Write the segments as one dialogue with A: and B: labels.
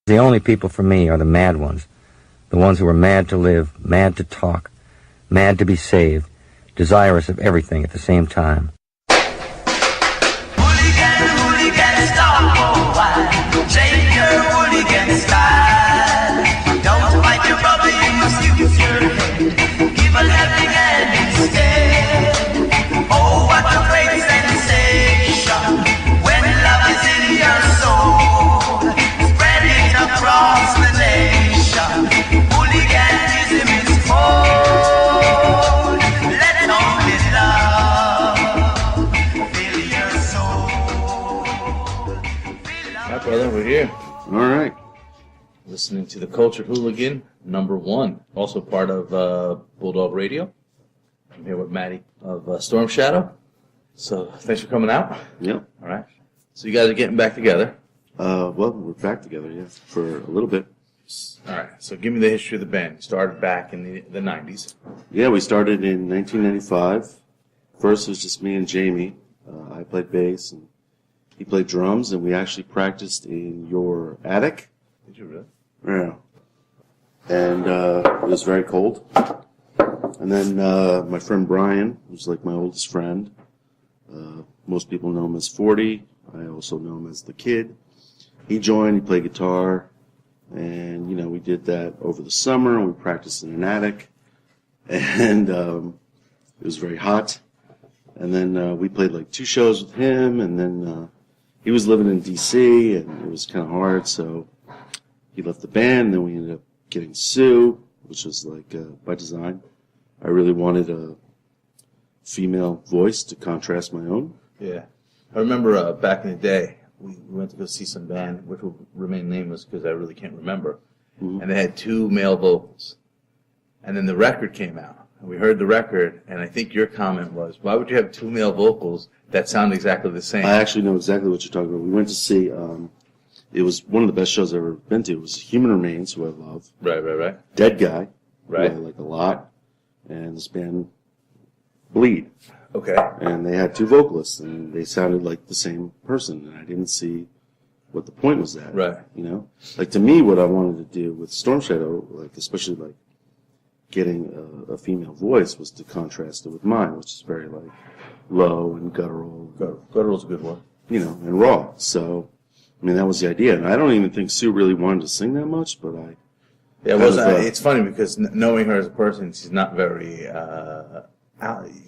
A: The only people for me are the mad ones. The ones who are mad to live, mad to talk, mad to be saved, desirous of everything at the same time.
B: Hooligan, hooligan, stop for a while. Take your hooligan style. Don't fight your brother, you must use your head. Give a helping hand instead. Oh, what a great sensation when love is in your soul. Spread it across the nation. Hooliganism is cold. Let only love fill your soul.
C: Hi, brother, we're here.
D: All right.
C: Listening to the Cultured Hooligan, #1. Also part of Bulldog Radio. I'm here with Matty of Stormshadow. So, thanks for coming out.
D: Yep.
C: All right. So, you guys are getting back together.
D: Well, we're back together, yeah, for a little bit.
C: All right. So, give me the history of the band. You started back in the 90s.
D: Yeah, we started in 1995. First, it was just me and Jamie. I played bass, and he played drums, and we actually practiced in your attic.
C: Did you really?
D: Yeah. And it was very cold. And then my friend Brian, who's like my oldest friend, most people know him as 40. I also know him as the Kid. He joined, he played guitar, and, you know, we did that over the summer, and we practiced in an attic, and it was very hot. And then we played like 2 shows with him, and then he was living in D.C., and it was kind of hard, so he left the band, and then we ended up getting Sue, which was like by design. I really wanted a female voice to contrast my own.
C: Yeah. I remember back in the day, we went to go see some band, which will remain nameless because I really can't remember.
D: Mm-hmm.
C: And they had 2 male vocals. And then the record came out. And we heard the record, and I think your comment was, why would you have 2 male vocals that sound exactly the same?
D: I actually know exactly what you're talking about. We went to see, it was one of the best shows I've ever been to. It was Human Remains, who I love.
C: Right.
D: Dead Guy,
C: Right.
D: who I like a lot. And this band, Bleed.
C: Okay.
D: And they had 2 vocalists, and they sounded like the same person, and I didn't see what the point was at.
C: Right.
D: You know? Like, to me, what I wanted to do with Stormshadow, like, especially, like, getting a female voice was to contrast it with mine, which is very, like, low and guttural.
C: Guttural's a good one.
D: You know, and raw. So, I mean, that was the idea. And I don't even think Sue really wanted to sing that much, but I...
C: Yeah, it was, it's funny because knowing her as a person, she's not very...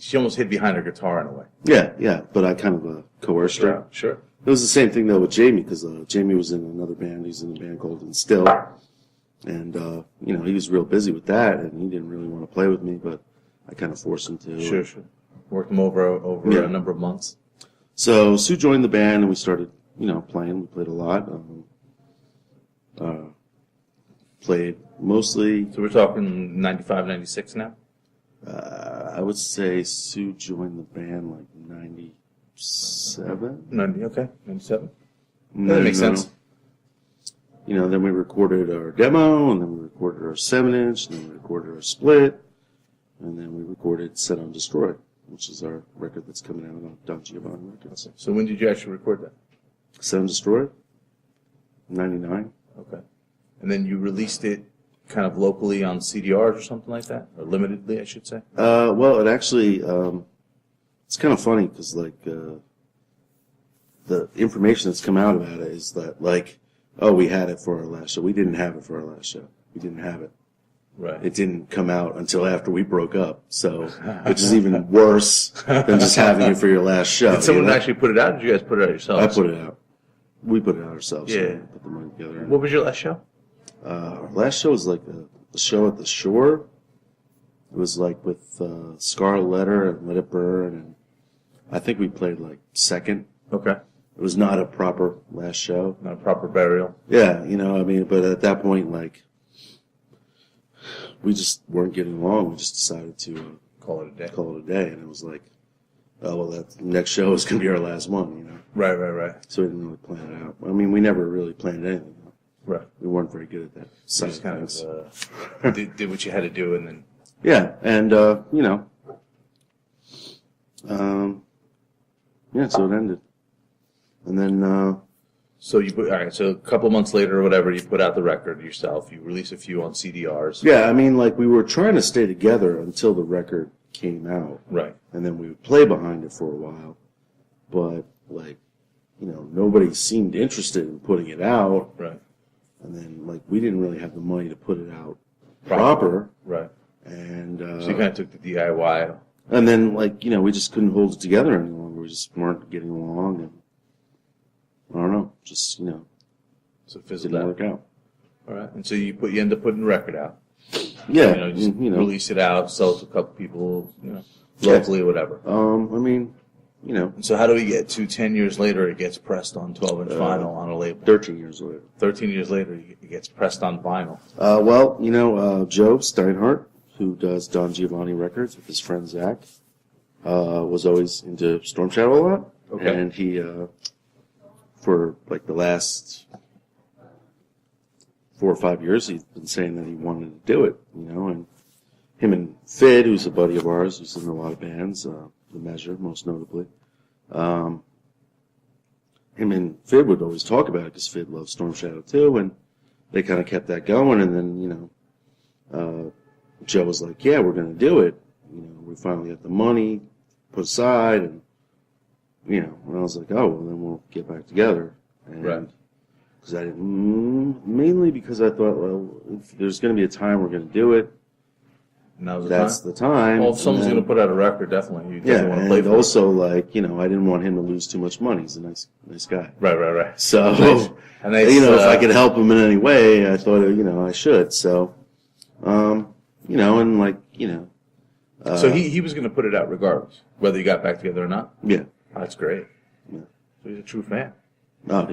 C: she almost hid behind her guitar in a way.
D: Yeah, but I kind of coerced her.
C: Sure.
D: It was the same thing, though, with Jamie, because Jamie was in another band. He's in a band called Instill. And, you know, he was real busy with that, and he didn't really want to play with me, but I kind of forced him to.
C: Sure. Worked him over
D: Yeah.
C: a number of months.
D: So Sue joined the band, and we started, you know, playing. We played a lot. Played mostly...
C: So we're talking 95, 96 now?
D: I would say Sue joined the band like 97.
C: 90, okay. 97?
D: No,
C: That makes sense.
D: You know, then we recorded our demo, and then we recorded our 7-inch, and then we recorded our split, and then we recorded Set on Destroy, which is our record that's coming out on Don Giovanni Records.
C: So when did you actually record that?
D: Set on Destroy? 99.
C: Okay. And then you released it kind of locally on CDRs or something like that? Or limitedly, I should say?
D: Well, it actually, it's kind of funny, because, like, the information that's come out about it is that, like, oh, we had it for our last show. We didn't have it for our last show. We didn't have it.
C: Right.
D: It didn't come out until after we broke up, so which is even worse than just having it for your last show.
C: Did someone actually put it out, or did you guys put it out yourselves?
D: I put it out. We put it out ourselves.
C: Yeah.
D: So we put the money together.
C: What was your last show?
D: Our last show was like a show at the Shore. It was like with Scarlet Letter and Let It Burn, and I think we played like second.
C: Okay.
D: It was not a proper last show.
C: Not a proper burial.
D: Yeah, you know, I mean, but at that point, like, we just weren't getting along. We just decided to
C: Call it a day.
D: Call it a day, and it was like, oh, well, that next show is going to be our last one, you know.
C: Right.
D: So we didn't really plan it out. I mean, we never really planned anything.
C: Right.
D: We weren't very good at that.
C: So you just kind of did what you had to do, and then...
D: Yeah, and, you know, yeah, so it ended. And then
C: So you put, all right. So a couple of months later or whatever, you put out the record yourself. You release a few on CDRs.
D: Yeah, I mean, like, we were trying to stay together until the record came out.
C: Right.
D: And then we would play behind it for a while. But, like, you know, nobody seemed interested in putting it out.
C: Right.
D: And then, like, we didn't really have the money to put it out proper.
C: Right.
D: And,
C: So you kind of took the DIY.
D: and then, like, you know, we just couldn't hold it together any longer. We just weren't getting along. And I don't know, just, you know,
C: So it fizzled
D: didn't
C: out.
D: work out.
C: All right. And so you end up putting the record out.
D: Yeah.
C: You know, just
D: you know.
C: release it out, sell it to a couple people, you know,
D: Yeah.
C: locally or whatever.
D: I mean, you know,
C: And so how do we get to 10 years later, it gets pressed on 12-inch vinyl on a label?
D: 13 years later.
C: 13 years later, it gets pressed on vinyl.
D: Well, you know, Joe Steinhardt, who does Don Giovanni Records with his friend Zach, was always into Stormshadow a lot.
C: Okay.
D: And he, for like the last 4 or 5 years, he's been saying that he wanted to do it, you know, and him and Fid, who's a buddy of ours, who's in a lot of bands, The Measure, most notably, him and Fid would always talk about it because Fid loves Stormshadow too, and they kind of kept that going, and then, you know, Joe was like, yeah, we're going to do it. You know, we finally got the money put aside, and, you know, and I was like, oh, well, then we'll get back together. And,
C: Right.
D: Because I didn't, mainly because I thought, well, if there's going to be a time we're going to do it,
C: Now's the
D: that's
C: time.
D: the time.
C: Well, if someone's
D: And
C: going to put out a record, definitely. You
D: yeah,
C: definitely want to play
D: and
C: for
D: also, like, you know, I didn't want him to lose too much money. He's a nice guy.
C: it. Right.
D: So,
C: Nice. And they,
D: you know, if I could help him in any way, I thought, you know, I should. So, you know, and like, you know.
C: So he was going to put it out regardless, whether you got back together or not?
D: Yeah.
C: Oh, that's great.
D: Yeah.
C: So he's a true fan.
D: Oh,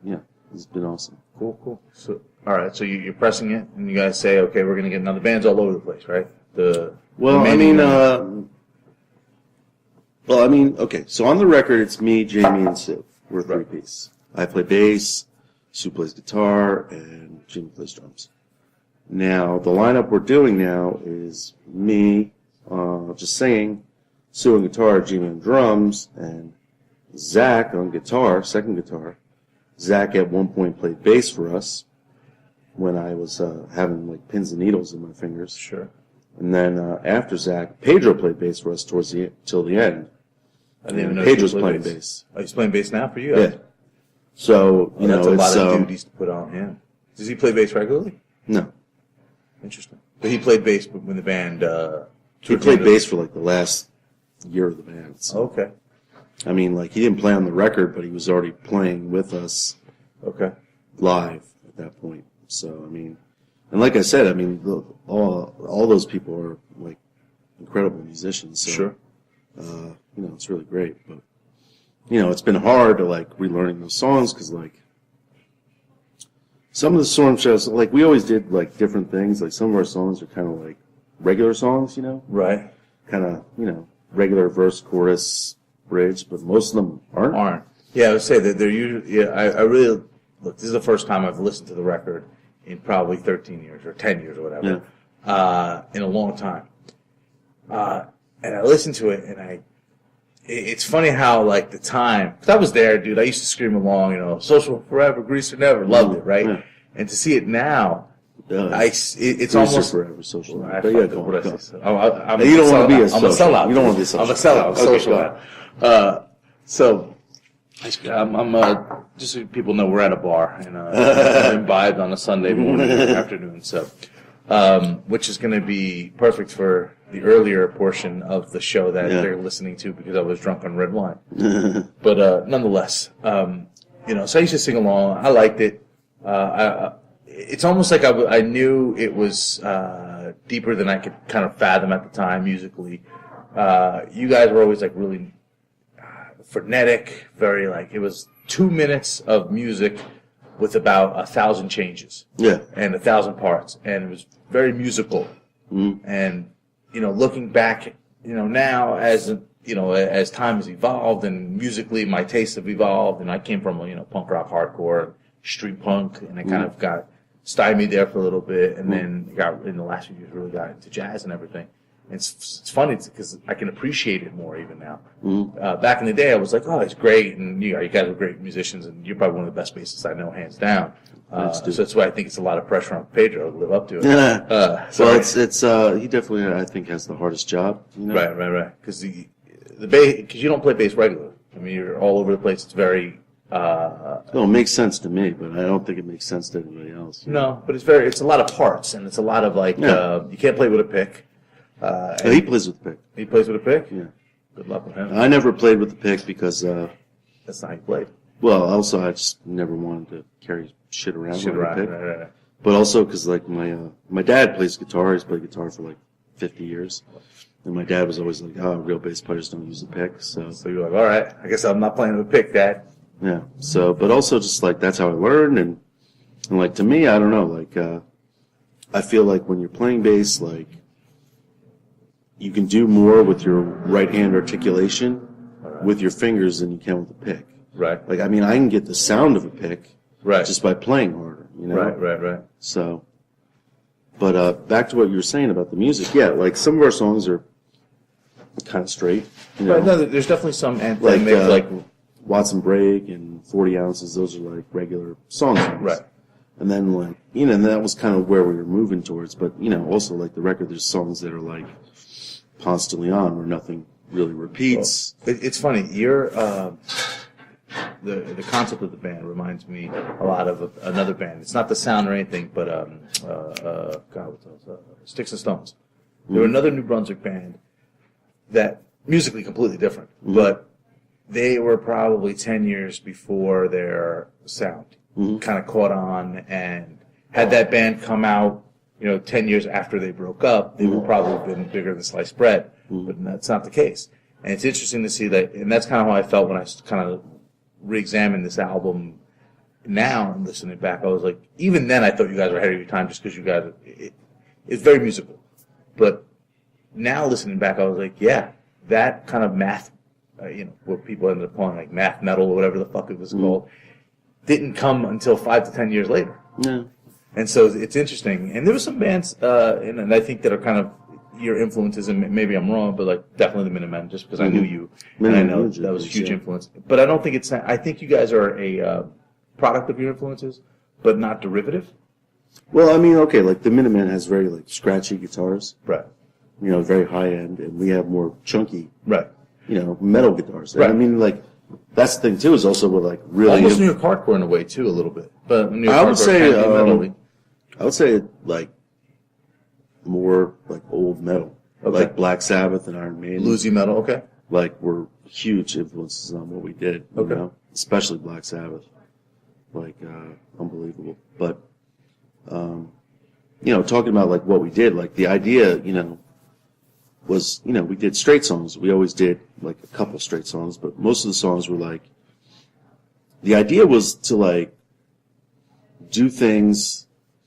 D: yeah, he's been awesome.
C: Cool. So, all right, so you're pressing it, and you guys say, okay, we're going to get, now the band's all over the place, right?
D: Well, I mean, okay, so on the record, it's me, Jamie, and Sue. We're a three-piece. I play bass, Sue plays guitar, and Jimmy plays drums. Now, the lineup we're doing now is me just singing, Sue on guitar, Jimmy on drums, and Zach on guitar, second guitar. Zach at one point played bass for us when I was having like pins and needles in my fingers.
C: Sure.
D: And then after Zach, Pedro played bass for us till the end.
C: I didn't even know
D: Pedro's
C: he
D: playing
C: played
D: bass.
C: Oh, he's playing bass now for you
D: Yeah.
C: guys?
D: So, you
C: That's
D: know,
C: a
D: it's
C: lot of duties to put on him. Does he play bass regularly?
D: no.
C: Interesting. But he played bass when the band...
D: He played bass for like the last year of the band. So.
C: Okay.
D: I mean, like, he didn't play on the record, but he was already playing with us
C: Okay.
D: live at that point. So, I mean, and like I said, I mean, all those people are like incredible musicians. So,
C: Sure.
D: You know, it's really great. But, you know, it's been hard to like relearning those songs because like some of the Stormshadows, like we always did like different things. Like some of our songs are kind of like regular songs, you know,
C: Right.
D: kind of, you know, regular verse, chorus, bridge, but most of them aren't.
C: Yeah, I would say that they're usually... Yeah, I really... Look, this is the first time I've listened to the record in probably 13 years or 10 years or whatever.
D: Yeah.
C: In a long time. And I listened to it, and it's funny how, like, the time... Because I was there, dude. I used to scream along, you know, Social Forever, Greaser Never. Loved it, right?
D: Yeah.
C: And to see it now... it's
D: Greaser
C: almost
D: forever social.
C: I
D: But yeah,
C: fucked
D: go
C: up
D: on,
C: what I
D: go on.
C: said. I'm
D: You don't want to be a
C: I'm a
D: social.
C: sellout.
D: You don't want to be a social.
C: I'm a sellout.
D: Okay,
C: Social
D: go
C: now. So I'm just so people know we're at a bar and imbibed on a Sunday morning or afternoon. So, which is going to be perfect for the earlier portion of the show that they're listening to because I was drunk on red wine. But nonetheless, you know, so I used to sing along. I liked it. It's almost like I knew it was deeper than I could kind of fathom at the time musically. You guys were always like really frenetic, very like it was 2 minutes of music with about 1,000 changes, and 1,000 parts, and it was very musical. And you know, looking back, you know, now as you know, as time has evolved and musically my tastes have evolved, and I came from punk rock, hardcore, street punk, and I kind of got stymied there for a little bit, and then got in the last few years really got into jazz and everything. It's funny because I can appreciate it more even now.
D: Mm-hmm.
C: Back in the day, I was like, oh, it's great, and you guys are great musicians, and you're probably one of the best bassists I know, hands down. So that's why I think it's a lot of pressure on Pedro to live up to it.
D: Well, it's he definitely, I think, has the hardest job. You know?
C: Right. Because because you don't play bass regularly. I mean, you're all over the place. It's very.
D: Well, it makes sense to me, but I don't think it makes sense to anybody else.
C: No, but it's a lot of parts, and it's a lot of you can't play with a pick.
D: He plays with the pick.
C: He plays with a pick?
D: Yeah.
C: Good luck with him.
D: I never played with the pick because,
C: That's not how you played.
D: well, also I just never wanted to carry shit around with a pick.
C: Right.
D: But also because, like, my dad plays guitar. He's played guitar for, like, 50 years. And my dad was always like, oh, real bass players don't use a pick. So
C: you're like, all right, I guess I'm not playing with a pick, Dad.
D: yeah. So, but also just, like, that's how I learned. And like, to me, I don't know, like, I feel like when you're playing bass, like, you can do more with your right hand articulation with your fingers than you can with a pick.
C: Right.
D: Like, I mean, I can get the sound of a pick
C: Right.
D: just by playing harder, you know?
C: Right.
D: So, but back to what you were saying about the music, yeah, like, some of our songs are kind of straight, you know?
C: Right, no, there's definitely some
D: Like,
C: like
D: Watson Break and 40 Ounces, those are, like, regular songs.
C: right.
D: And then, like, you know, and that was kind of where we were moving towards. But, you know, also, like, the record, there's songs that are, like, constantly on where nothing really repeats.
C: Well, it's funny. You're the concept of the band reminds me a lot of another band. It's not the sound or anything, but Sticks and Stones. They were another New Brunswick band that musically completely different, but they were probably 10 years before their sound kind of caught on, and had that band come out, 10 years after they broke up, they would probably have been bigger than sliced bread, but that's not the case. And it's interesting to see that, and that's kind of how I felt when I kind of re-examined this album now and listening back. I was like, even then I thought you guys were ahead of your time just because you guys, it's very musical. But now listening back, I was like, yeah, that kind of math, what people ended up calling like math metal or whatever the fuck it was called, didn't come until 5 to 10 years later.
D: Yeah.
C: And so it's interesting. And there were some bands, and I think that are kind of your influences, and maybe I'm wrong, but like definitely the Minutemen, just because I knew you, and I know that was a huge influence. But I don't think I think you guys are a product of your influences, but not derivative.
D: Well, I mean, okay, like the Minutemen has very, like, scratchy guitars.
C: Right.
D: Very high end, and we have more chunky,
C: Right.
D: Metal guitars.
C: Right.
D: I mean, like, that's the thing too, is also with, like, really.
C: Almost New York hardcore in a way too, a little bit. But New York
D: I would
C: hardcore
D: say,
C: can be metal-y.
D: I would say, like, more, like, old metal.
C: Okay.
D: Like Black Sabbath and Iron Maiden.
C: Bluesy metal, okay.
D: Like, were huge influences on what we did,
C: Okay.
D: Especially Black Sabbath. Like, unbelievable. But, talking about, like, what we did, like, the idea, was, we did straight songs. We always did, like, a couple straight songs, but most of the songs were, like, the idea was to, like, do things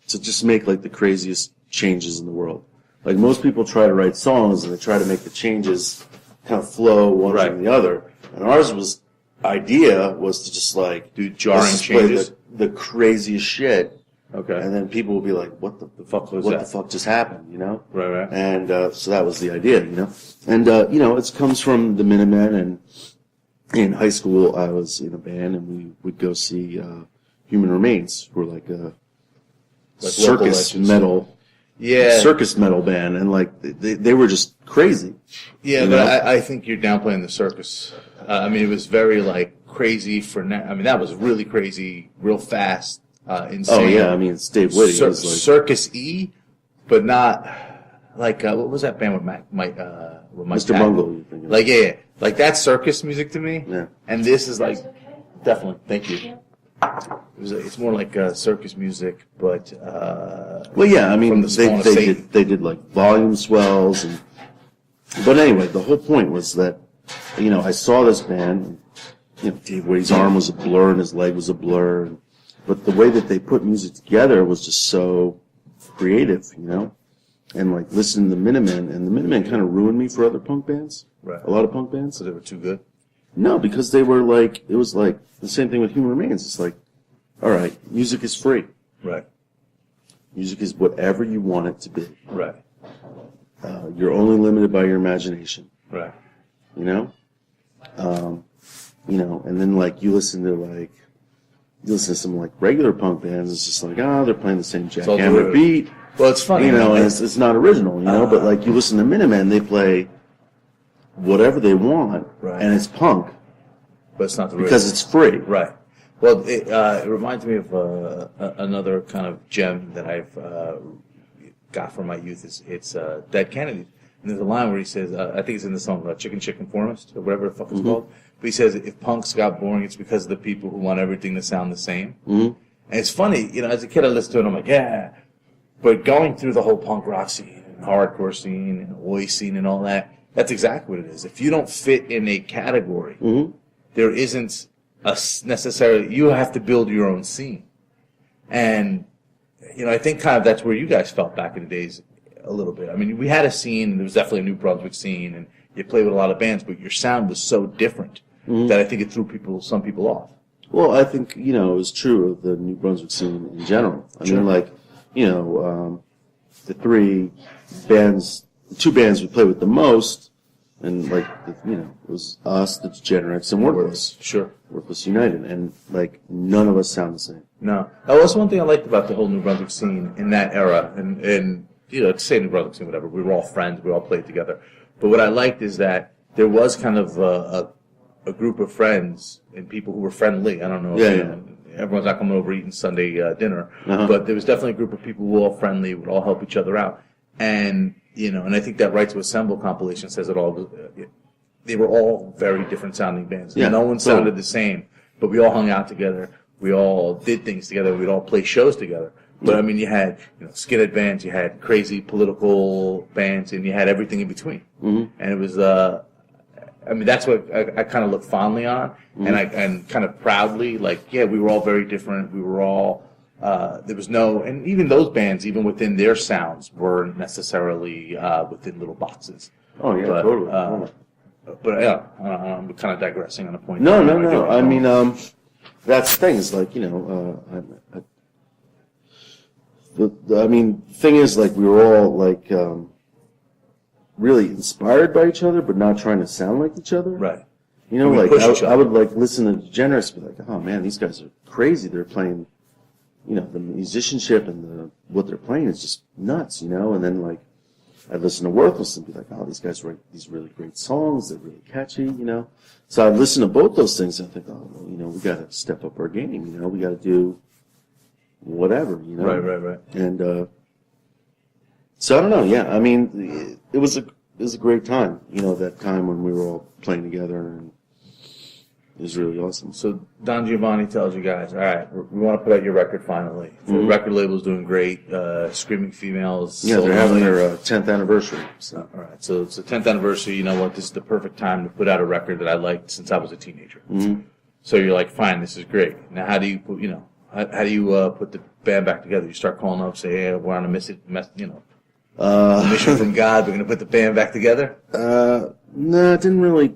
D: to just make, like, the craziest changes in the world. Like, most people try to write songs and they try to make the changes kind of flow one from the other. And ours idea was to just, like,
C: do jarring
D: let's just play
C: changes.
D: the craziest shit.
C: Okay.
D: And then people will be like, what the fuck was that? What the fuck just happened,
C: Right.
D: And so that was the idea, And, it comes from the Minutemen, and in high school I was in a band, and we would go see Human Remains, who were like a circus metal.
C: Yeah.
D: Circus metal band, and, like, they were just crazy.
C: Yeah, but I think you're downplaying the circus. I mean, it was very, like, crazy that was really crazy, real fast, insane.
D: Oh, yeah, I mean, it's Dave Whitty. Was like,
C: Circus-y, but not, like, what was that band with Mike
D: Mr. Bungle, you're thinking.
C: Like, yeah, like, that's circus music to me.
D: Yeah.
C: And this is, like, definitely, thank you. It's more like circus music, but
D: well, yeah, I mean, they did like volume swells, but anyway, the whole point was that I saw this band, Dave Whitty's arm was a blur and his leg was a blur, but the way that they put music together was just so creative, and, like, listening to the Minutemen, and the Minutemen kind of ruined me for other punk bands,
C: right.
D: A lot of punk bands.
C: So they were too good.
D: No, because they were like, it was like the same thing with Human Remains. It's like, all right, music is free.
C: Right.
D: Music is whatever you want it to be.
C: Right.
D: you're only limited by your imagination.
C: Right.
D: You know, and then like you listen to some like regular punk bands. It's just like they're playing the same jackhammer beat.
C: Well, it's funny,
D: and it's not original, But like you listen to Minutemen, they play whatever they want,
C: right.
D: and it's punk,
C: but it's not the
D: because it's free,
C: right? Well, it reminds me of another kind of gem that I've got from my youth. It's Dead Kennedy. And there's a line where he says, I think it's in the song Chicken Conformist, or whatever the fuck it's called. But he says, if punks got boring, it's because of the people who want everything to sound the same. And it's funny, as a kid I listened to it, I'm like, yeah. But going through the whole punk rock scene, and hardcore scene, and oi scene, and all that, that's exactly what it is. If you don't fit in a category, there isn't necessarily, you have to build your own scene. And, I think kind of that's where you guys felt back in the days a little bit. I mean, we had a scene, and there was definitely a New Brunswick scene, and you played with a lot of bands, but your sound was so different that I think it threw some people off.
D: Well, I think, it was true of the New Brunswick scene in general. I mean, like, the two bands we played with the most, and like, it was us, the Degenerates, and Worthless.
C: Sure.
D: Worthless United, and like, none of us sound the same.
C: No. That was one thing I liked about the whole New Brunswick scene in that era, and to say New Brunswick scene, whatever, we were all friends, we all played together. But what I liked is that there was kind of a group of friends and people who were friendly. I don't know if everyone's not coming over eating Sunday dinner, but there was definitely a group of people who were all friendly, would all help each other out. And, and I think that Right to Assemble compilation says it all. They were all very different sounding bands.
D: Yeah,
C: no one sounded the same, but we all hung out together. We all did things together. We'd all play shows together. But I mean, you had skinhead bands, you had crazy political bands, and you had everything in between. And it was, that's what I kind of look fondly on, and kind of proudly, like, we were all very different. We were all there was no, and even those bands, even within their sounds, weren't necessarily within little boxes.
D: Oh yeah,
C: but,
D: totally.
C: But yeah, I'm kind of digressing on a point.
D: No. I mean, that's the thing. Is like thing is, like, we were all, like, really inspired by each other, but not trying to sound like each other.
C: Right.
D: Like, I would, like, listen to Degenerates and be like, oh, man, these guys are crazy. They're playing, the musicianship and what they're playing is just nuts, And then, like, I'd listen to Worthless and be like, oh, these guys write these really great songs. They're really catchy, So I'd listen to both those things and I think, oh, well, we got to step up our game, We got to do whatever,
C: Right.
D: And so I don't know. Yeah, I mean, it was a great time. That time when we were all playing together, and it was really awesome.
C: So Don Giovanni tells you guys, all right, we want to put out your record finally. The record label's doing great. Screaming Females.
D: Yeah, they're having their 10th anniversary.
C: So. All right, so it's the 10th anniversary. You know what? This is the perfect time to put out a record that I liked since I was a teenager. So you're like, fine, this is great. Now, how do you put, How do you put the band back together? You start calling up, say, "Hey, we're on a mission from God. We're going to put the band back together."
D: No, it didn't really.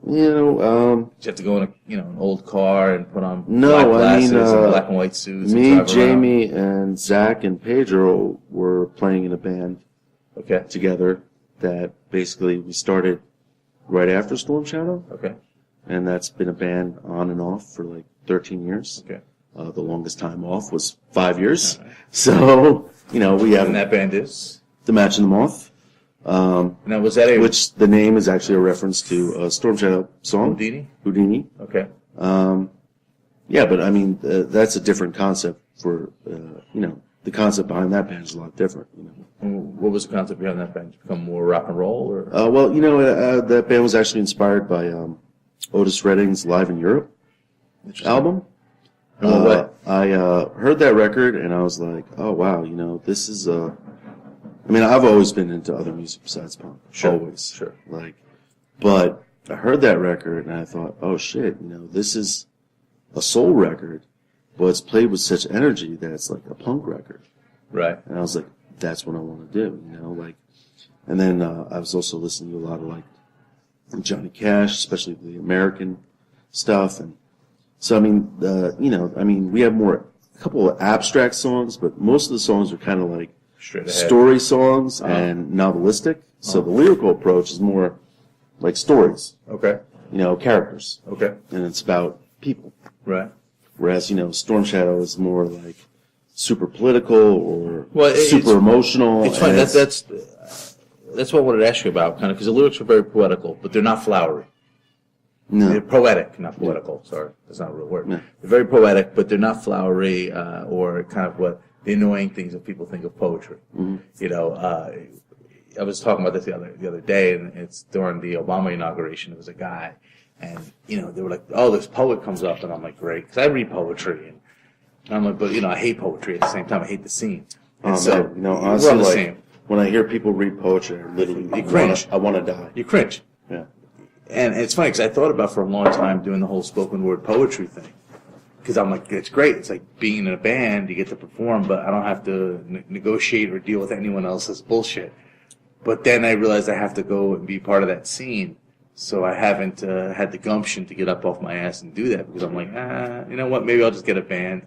C: Did you have to go in an old car and put on black glasses and black and white suits?
D: Me, Jamie, and Zach and Pedro were playing in a band together that basically we started right after Stormshadow.
C: Okay.
D: And that's been a band on and off for like 13 years.
C: Okay.
D: The longest time off was 5 years. Right. So, we have...
C: And that band is?
D: The Match and the Moth.
C: Now, was that
D: which the name is actually a reference to a Stormshadow song.
C: Houdini? Okay.
D: Yeah, but I mean, that's a different concept for, the concept behind that band is a lot different,
C: What was the concept behind that band? Become more rock and roll? Or?
D: That band was actually inspired by Otis Redding's Live in Europe album. I heard that record and I was like, oh wow, this is I've always been into other music besides punk.
C: Sure.
D: Always.
C: Sure.
D: But I heard that record and I thought, oh shit, this is a soul record, but it's played with such energy that it's like a punk record.
C: Right.
D: And I was like, that's what I want to do, and then I was also listening to a lot of Johnny Cash, especially the American stuff, and so we have a couple of abstract songs, but most of the songs are kind of like
C: Straight ahead.
D: story songs and novelistic. So the lyrical approach is more like stories,
C: Okay.
D: Characters.
C: Okay.
D: And it's about people.
C: Right.
D: Whereas, Stormshadow is more like super political or super
C: it's
D: emotional.
C: It's funny.
D: and
C: That's what I wanted to ask you about, kind of, because the lyrics are very poetical, but they're not flowery. They're
D: no.
C: poetic, not poetical. Sorry, that's not a real word.
D: Yeah.
C: They're very poetic, but they're not flowery or kind of what the annoying things that people think of poetry. I was talking about this the other day, and it's during the Obama inauguration. There was a guy, and they were like, "Oh, this poet comes up," and I'm like, "Great," because I read poetry, and I'm like, "But I hate poetry at the same time. I hate the scene." And
D: Man,
C: we're
D: honestly,
C: on the
D: like,
C: same.
D: when I hear people read poetry, I literally
C: You cringe.
D: I want to die.
C: You cringe.
D: Yeah.
C: And it's funny because I thought about for a long time doing the whole spoken word poetry thing. Because I'm like, it's great. It's like being in a band, you get to perform, but I don't have to negotiate or deal with anyone else's bullshit. But then I realized I have to go and be part of that scene. So I haven't had the gumption to get up off my ass and do that because I'm like, you know what? Maybe I'll just get a band.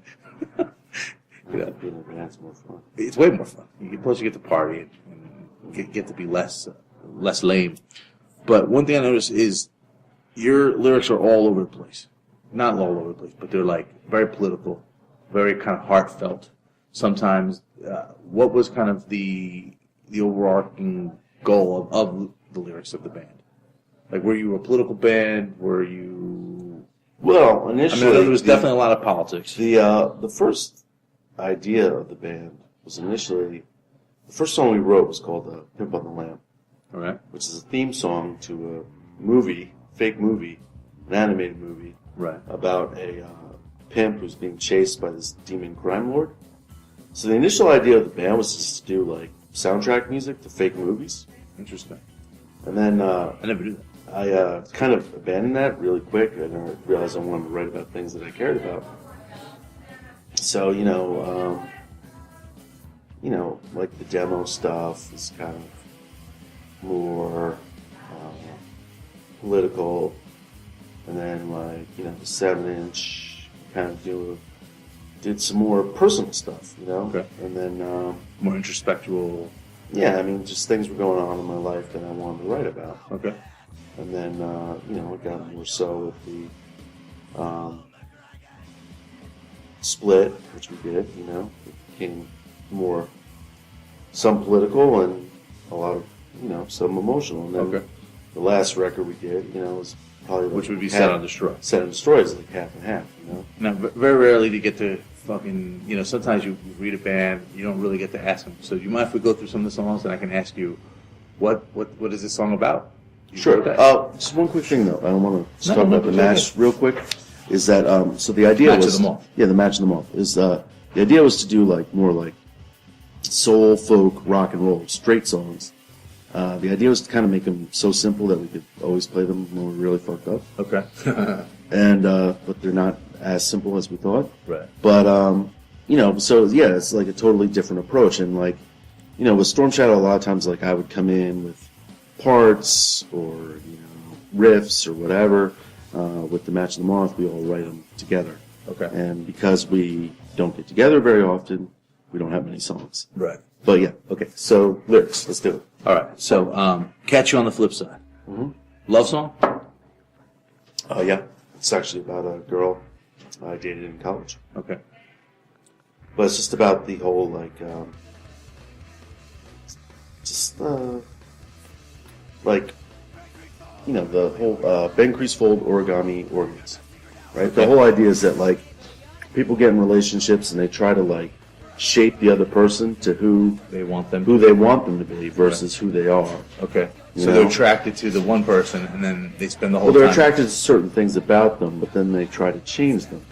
D: Being in a band's more fun.
C: It's way more fun. Plus you get to party and get to be less lame. But one thing I noticed is your lyrics are all over the place. Not all over the place, but they're like very political, very kind of heartfelt. Sometimes, what was kind of the overarching goal of the lyrics of the band? Like, were you a political band? Were you?
D: Well, initially,
C: there was definitely a lot of politics.
D: The first idea of the band was initially the first song we wrote was called "Pimp on the Lamp,"
C: All right.
D: which is a theme song to a movie, fake movie, an animated movie
C: Right.
D: about a pimp who's being chased by this demon crime lord. So the initial idea of the band was just to do like soundtrack music to fake movies,
C: Interesting.
D: and then
C: I never do that.
D: I kind of abandoned that really quick. I realized I wanted to write about things that I cared about. So like the demo stuff is kind of more political, and then like the 7-inch kind of did some more personal stuff,
C: Okay.
D: and then
C: More introspectual.
D: yeah, I mean just things were going on in my life that I wanted to write about.
C: Okay.
D: And then, it got more so with the split, which we did, it became more, some political and a lot of, some emotional. And then
C: Okay.
D: the last record we did, was probably like
C: Which would be
D: half-
C: Set on Destroy.
D: Set on Destroy is like half and half,
C: Now, very rarely do you get to fucking, sometimes you read a band, you don't really get to ask them. So do you mind if we go through some of the songs and I can ask you, what is this song about? You
D: Sure.
C: wrote that?
D: Just one quick thing, though. I don't want to
C: No,
D: talk
C: no,
D: about the
C: go
D: match
C: ahead.
D: real quick. Is that so? The idea
C: Match of
D: was
C: the Moth.
D: Yeah, the match of the Moth is the idea was to do like more like soul, folk, rock and roll, straight songs. The idea was to kind of make them so simple that we could always play them when we're really fucked up,
C: Okay.
D: and but they're not as simple as we thought.
C: Right.
D: But so yeah, it's like a totally different approach, and like with Stormshadow, a lot of times like I would come in with parts or riffs or whatever. With the Match of the Moth, we all write them together.
C: Okay.
D: And because we don't get together very often, we don't have many songs.
C: Right.
D: But yeah, okay. So lyrics, let's do it.
C: All right. So, Catch You on the Flip Side.
D: Mm-hmm.
C: Love song?
D: Yeah, it's actually about a girl I dated in college.
C: Okay.
D: But it's just about the whole like, the whole Ben Creasfold origami organs, right? The whole idea is that like people get in relationships and they try to like shape the other person to who
C: They want them.
D: they want them to be versus who they are.
C: Okay.
D: You
C: So they're
D: know?
C: attracted to the one person, and then they spend the whole
D: Well, they're
C: time.
D: attracted to certain things about them, but then they try to change them,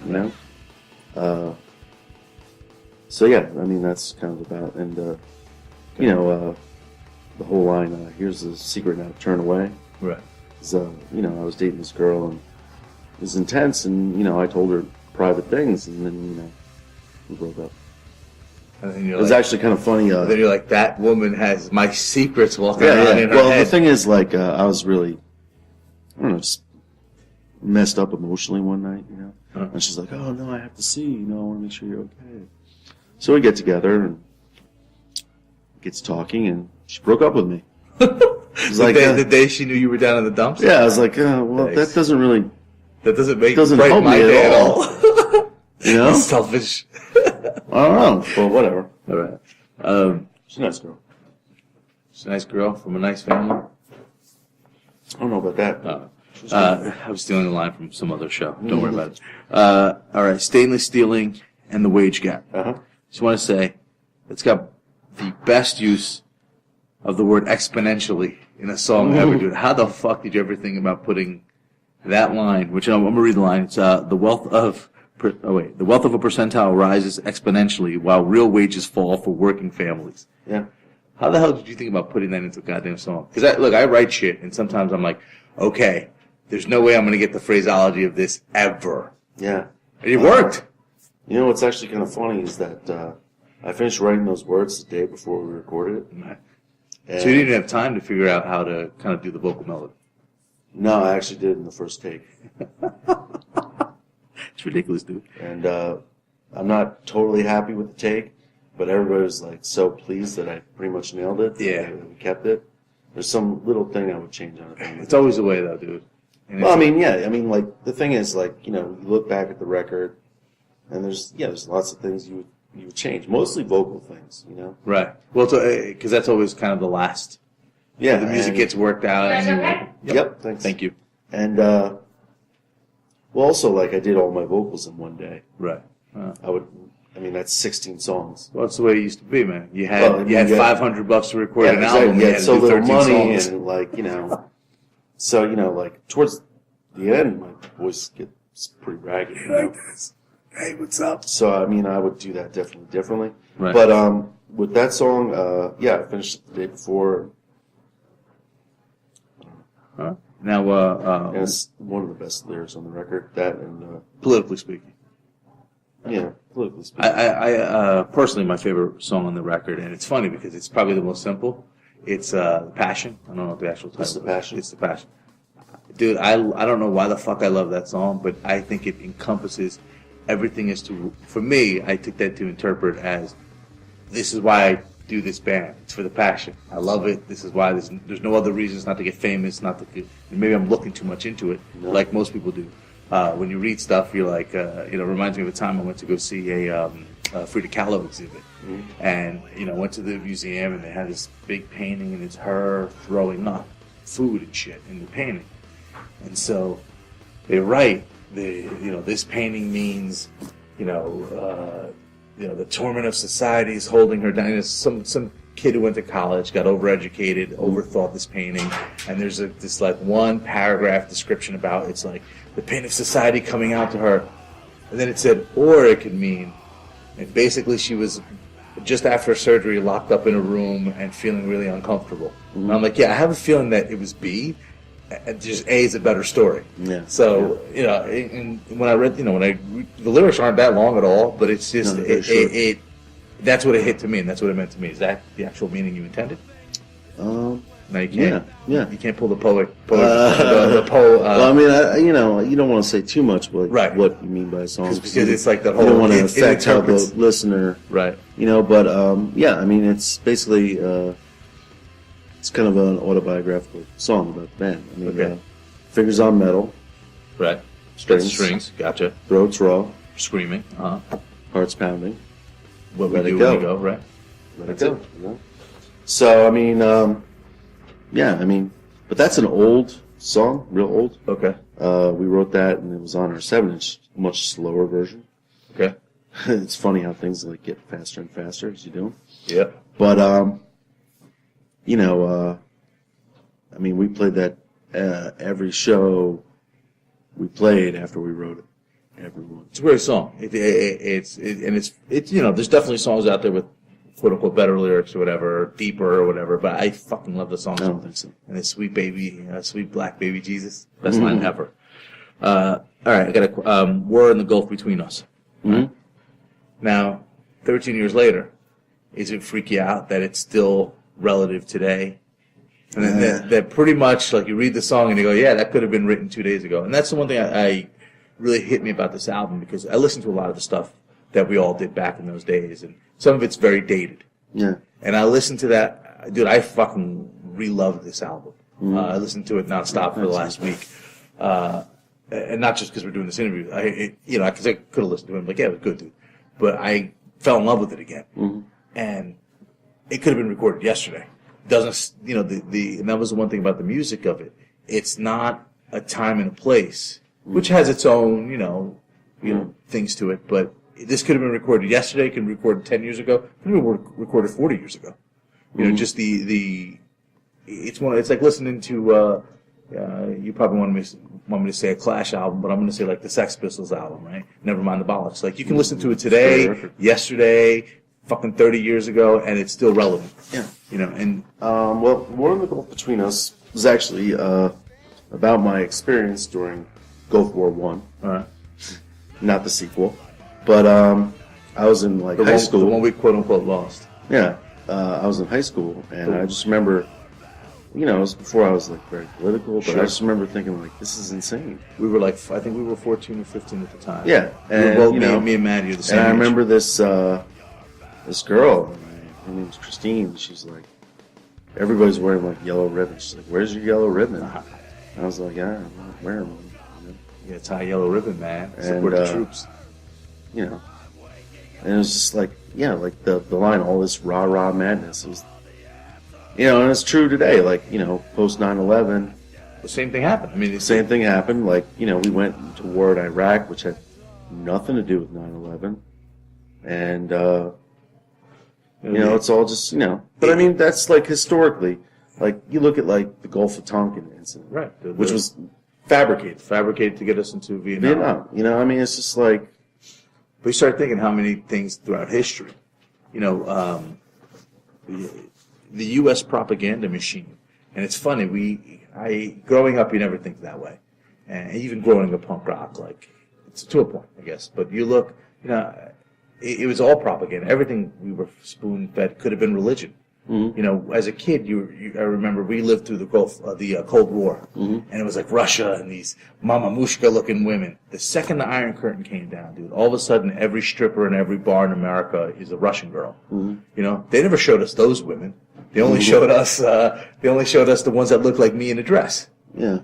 D: So yeah, I mean that's kind of about, and the whole line. Here's the secret now, turn away.
C: Right.
D: Is, I was dating this girl and it was intense, and I told her private things, and then we broke up.
C: And then you're
D: It was
C: like,
D: actually kind of funny.
C: then you're like, that woman has my secrets walking
D: Yeah,
C: around
D: yeah.
C: in her
D: Well,
C: head.
D: the thing is, like, I was really, I don't know, just messed up emotionally one night,
C: Uh-huh.
D: And she's like, "Oh no, I have to see. I want to make sure you're okay." So we get together, and gets talking, and she broke up with me. It's
C: The
D: like,
C: the day she knew you were down in the dumps?
D: yeah, I was like, well,
C: Thanks.
D: that doesn't really,
C: That doesn't make
D: doesn't
C: brighten
D: help
C: my
D: me
C: day
D: at all. You know?
C: Selfish.
D: I don't know, but whatever.
C: All right.
D: She's a nice girl.
C: She's a nice girl from a nice family.
D: I don't know about that.
C: I was stealing a line from some other show. Don't worry about it. All right. Stainless stealing and the wage gap.
D: Uh-huh.
C: Just want to say it's got the best use of the word exponentially in a song ever, dude. How the fuck did you ever think about putting that line, which I'm going to read the line. It's the wealth of a percentile rises exponentially while real wages fall for working families.
D: Yeah.
C: How the hell did you think about putting that into a goddamn song? Because I write shit, and sometimes I'm like, okay, there's no way I'm going to get the phraseology of this ever.
D: Yeah.
C: And it worked.
D: You know what's actually kind of funny is that I finished writing those words the day before we recorded it.
C: So you didn't have time to figure out how to kind of do the vocal melody.
D: No, I actually did it in the first take.
C: It's ridiculous, dude.
D: And I'm not totally happy with the take, but everybody was like so pleased that I pretty much nailed it.
C: Yeah.
D: That we kept it. There's some little thing I would change on it.
C: It's always the way, though, dude. And
D: Well, I mean, yeah. I mean, like, the thing is, like, you know, you look back at the record, and there's lots of things you would change. Mostly vocal things, you know?
C: right. Well, because that's always kind of the last.
D: Yeah.
C: The music
D: and-
C: gets worked out.
D: Yep, thanks.
C: Thank you.
D: And, well, also, like, I did all my vocals in one day.
C: Right.
D: I mean, that's 16 songs.
C: Well, that's the way it used to be, man. You had
D: Well, I mean,
C: you had
D: yeah.
C: $500 to record an
D: exactly.
C: album.
D: You
C: You
D: had
C: had to
D: so
C: do
D: little
C: 13
D: money,
C: songs.
D: and, like, you know. So, you know, like, towards the end, my voice gets pretty ragged. You know?
C: this. Hey, what's up?
D: So, I mean, I would do that definitely differently.
C: Right.
D: But with that song, I finished it the day before.
C: Huh? Now,
D: And it's one of the best lyrics on the record. That and,
C: politically speaking,
D: yeah, politically speaking.
C: I personally my favorite song on the record, and it's funny because it's probably the most simple. It's Passion. I don't know what the actual title
D: It's The
C: is.
D: Passion.
C: It's The Passion. Dude, I don't know why the fuck I love that song, but I think it encompasses everything as to, for me, I took that to interpret as, this is why I do this band. It's for the passion. I love it. This is why there's no other reasons not to get famous, not to get, maybe I'm looking too much into it, like most people do. When you read stuff, you're like, it reminds me of a time I went to go see a Frida Kahlo exhibit. And, went to the museum and they had this big painting and it's her throwing up food and shit in the painting. And so they write, this painting means, the torment of society is holding her down. Some kid who went to college, got overeducated, overthought this painting, and there's this like one paragraph description about it's like the pain of society coming out to her, and then it said, or it could mean, and basically she was just after surgery locked up in a room and feeling really uncomfortable. And I'm like, yeah, I have a feeling that it was B, and just A is a better story.
D: Yeah.
C: So and when I read, the lyrics aren't that long at all, but it's just
D: No, they're short.
C: it that's what it hit to me, and that's what it meant to me. Is that the actual meaning you intended? No, you can't.
D: Yeah.
C: You can't pull the poet.
D: Well, I mean, you don't want to say too much, but
C: Right.
D: what you mean by a song.
C: because it's like that
D: You
C: whole.
D: don't want to
C: it
D: affect how the
C: interprets-
D: listener,
C: Right.
D: But I mean, it's basically it's kind of an autobiographical song about the band. I mean,
C: Okay.
D: fingers on metal,
C: Right.
D: Strings.
C: Gotcha.
D: throats raw,
C: Screaming.
D: hearts pounding.
C: What we
D: Let it
C: do
D: go.
C: when we go. Right.
D: Let
C: That's
D: it go.
C: it.
D: You know? So I mean, but that's an old song, real old.
C: Okay.
D: We wrote that, and it was on our 7-inch, much slower version.
C: Okay.
D: It's funny how things like get faster and faster as you do.
C: Yeah.
D: But I mean, we played that every show we played after we wrote it. Everyone.
C: It's a great song. It's there's definitely songs out there with quote unquote better lyrics or whatever, deeper or whatever. But I fucking love the song.
D: I don't think so.
C: And this sweet baby, sweet black baby Jesus, best line ever. All right, I got a war in the gulf between us.
D: Mm-hmm.
C: Now, 13 years later, is it freak you out that it's still relative today? And that pretty much, like, you read the song and you go, yeah, that could have been written 2 days ago. And that's the one thing I really hit me about this album, because I listened to a lot of the stuff that we all did back in those days, and some of it's very dated.
D: Yeah.
C: And I listened to that, dude. I fucking re-loved this album. I listened to it nonstop for the last week, and not just because we're doing this interview. Because I could have listened to it, like, yeah, it was good, dude. But I fell in love with it again, and it could have been recorded yesterday. Doesn't and that was the one thing about the music of it. It's not a time and a place, which has its own things to it. But this could have been recorded yesterday. Could have been recorded 10 years ago. Could have been recorded 40 years ago. Just it's like listening to you probably want me to say a Clash album, but I'm going to say like the Sex Pistols album, right? Never mind the bollocks. Like you can listen to it today, yesterday, fucking 30 years ago, and it's still relevant.
D: Yeah.
C: And
D: well, War in the Gulf Between Us was actually about my experience during Gulf War One. Not the sequel, but I was in high school.
C: The one we quote unquote lost.
D: Yeah, I was in high school, and I just remember, it was before I was like very political, but I just remember thinking like, this is insane.
C: We were like, I think we were 14 or 15 at the time.
D: Yeah, and
C: we were both, me and Matty are the same.
D: And I
C: age.
D: remember this girl. Her name's Christine. She's like, everybody's wearing like yellow ribbons. She's like, "Where's your yellow ribbon?" I was like, "Yeah, I'm not wearing one."
C: Yeah, tie a yellow ribbon, man. Support the troops.
D: And it was just like, like the line, all this rah rah madness. It was, and it's true today. Like, post 9/11,
C: the same thing happened. I mean,
D: the same thing happened. Like, we went to war in Iraq, which had nothing to do with 9/11, and it's all just But I mean, that's like historically, like you look at like the Gulf of Tonkin incident,
C: right?
D: Which was fabricated
C: to get us into Vietnam.
D: I mean, it's just like.
C: But you start thinking how many things throughout history, the U.S. propaganda machine, and it's funny. Growing up, you never think that way, and even growing up punk rock, like it's to a point, I guess. But you look, it was all propaganda. Everything we were spoon-fed could have been religion. As a kid, I remember we lived through the Cold War, and it was like Russia and these mamamushka-looking women. The second the Iron Curtain came down, dude, all of a sudden every stripper in every bar in America is a Russian girl. They never showed us those women. They only showed us. They only showed us the ones that looked like me in a dress.
D: Yeah.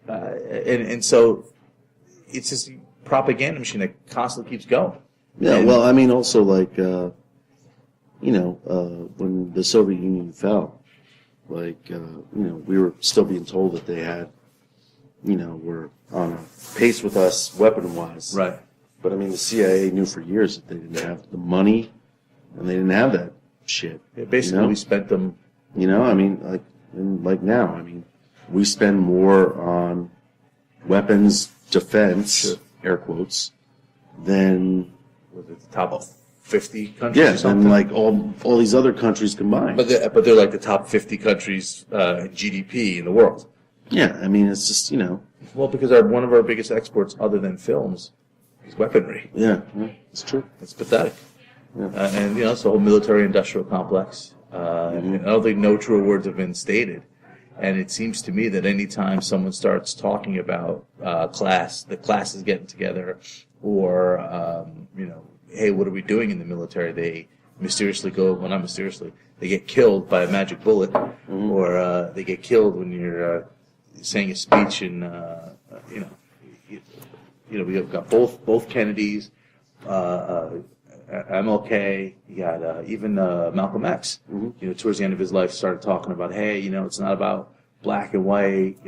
C: And so it's this propaganda machine that constantly keeps going.
D: Yeah. Well, I mean, also like. When the Soviet Union fell, like, we were still being told that they had, were on a pace with us weapon-wise.
C: Right.
D: But, I mean, the CIA knew for years that they didn't have the money, and they didn't have that shit.
C: Yeah, basically, we spent them.
D: I mean, like now, I mean, we spend more on weapons defense, air quotes, than...
C: Was it the top of 50 countries or something?
D: And like all these other countries combined.
C: But they're like the top 50 countries in GDP in the world.
D: Yeah, I mean, it's just,
C: Well, because one of our biggest exports, other than films, is weaponry.
D: Yeah, it's true.
C: It's pathetic.
D: Yeah.
C: And, it's the whole military-industrial complex. And I don't think no truer words have been stated. And it seems to me that any time someone starts talking about class, the classes getting together, or, hey, what are we doing in the military? They mysteriously not mysteriously, they get killed by a magic bullet, or they get killed when you're saying a speech, and we have got both Kennedys, MLK, you got even Malcolm X. Towards the end of his life, started talking about, hey, it's not about black and white.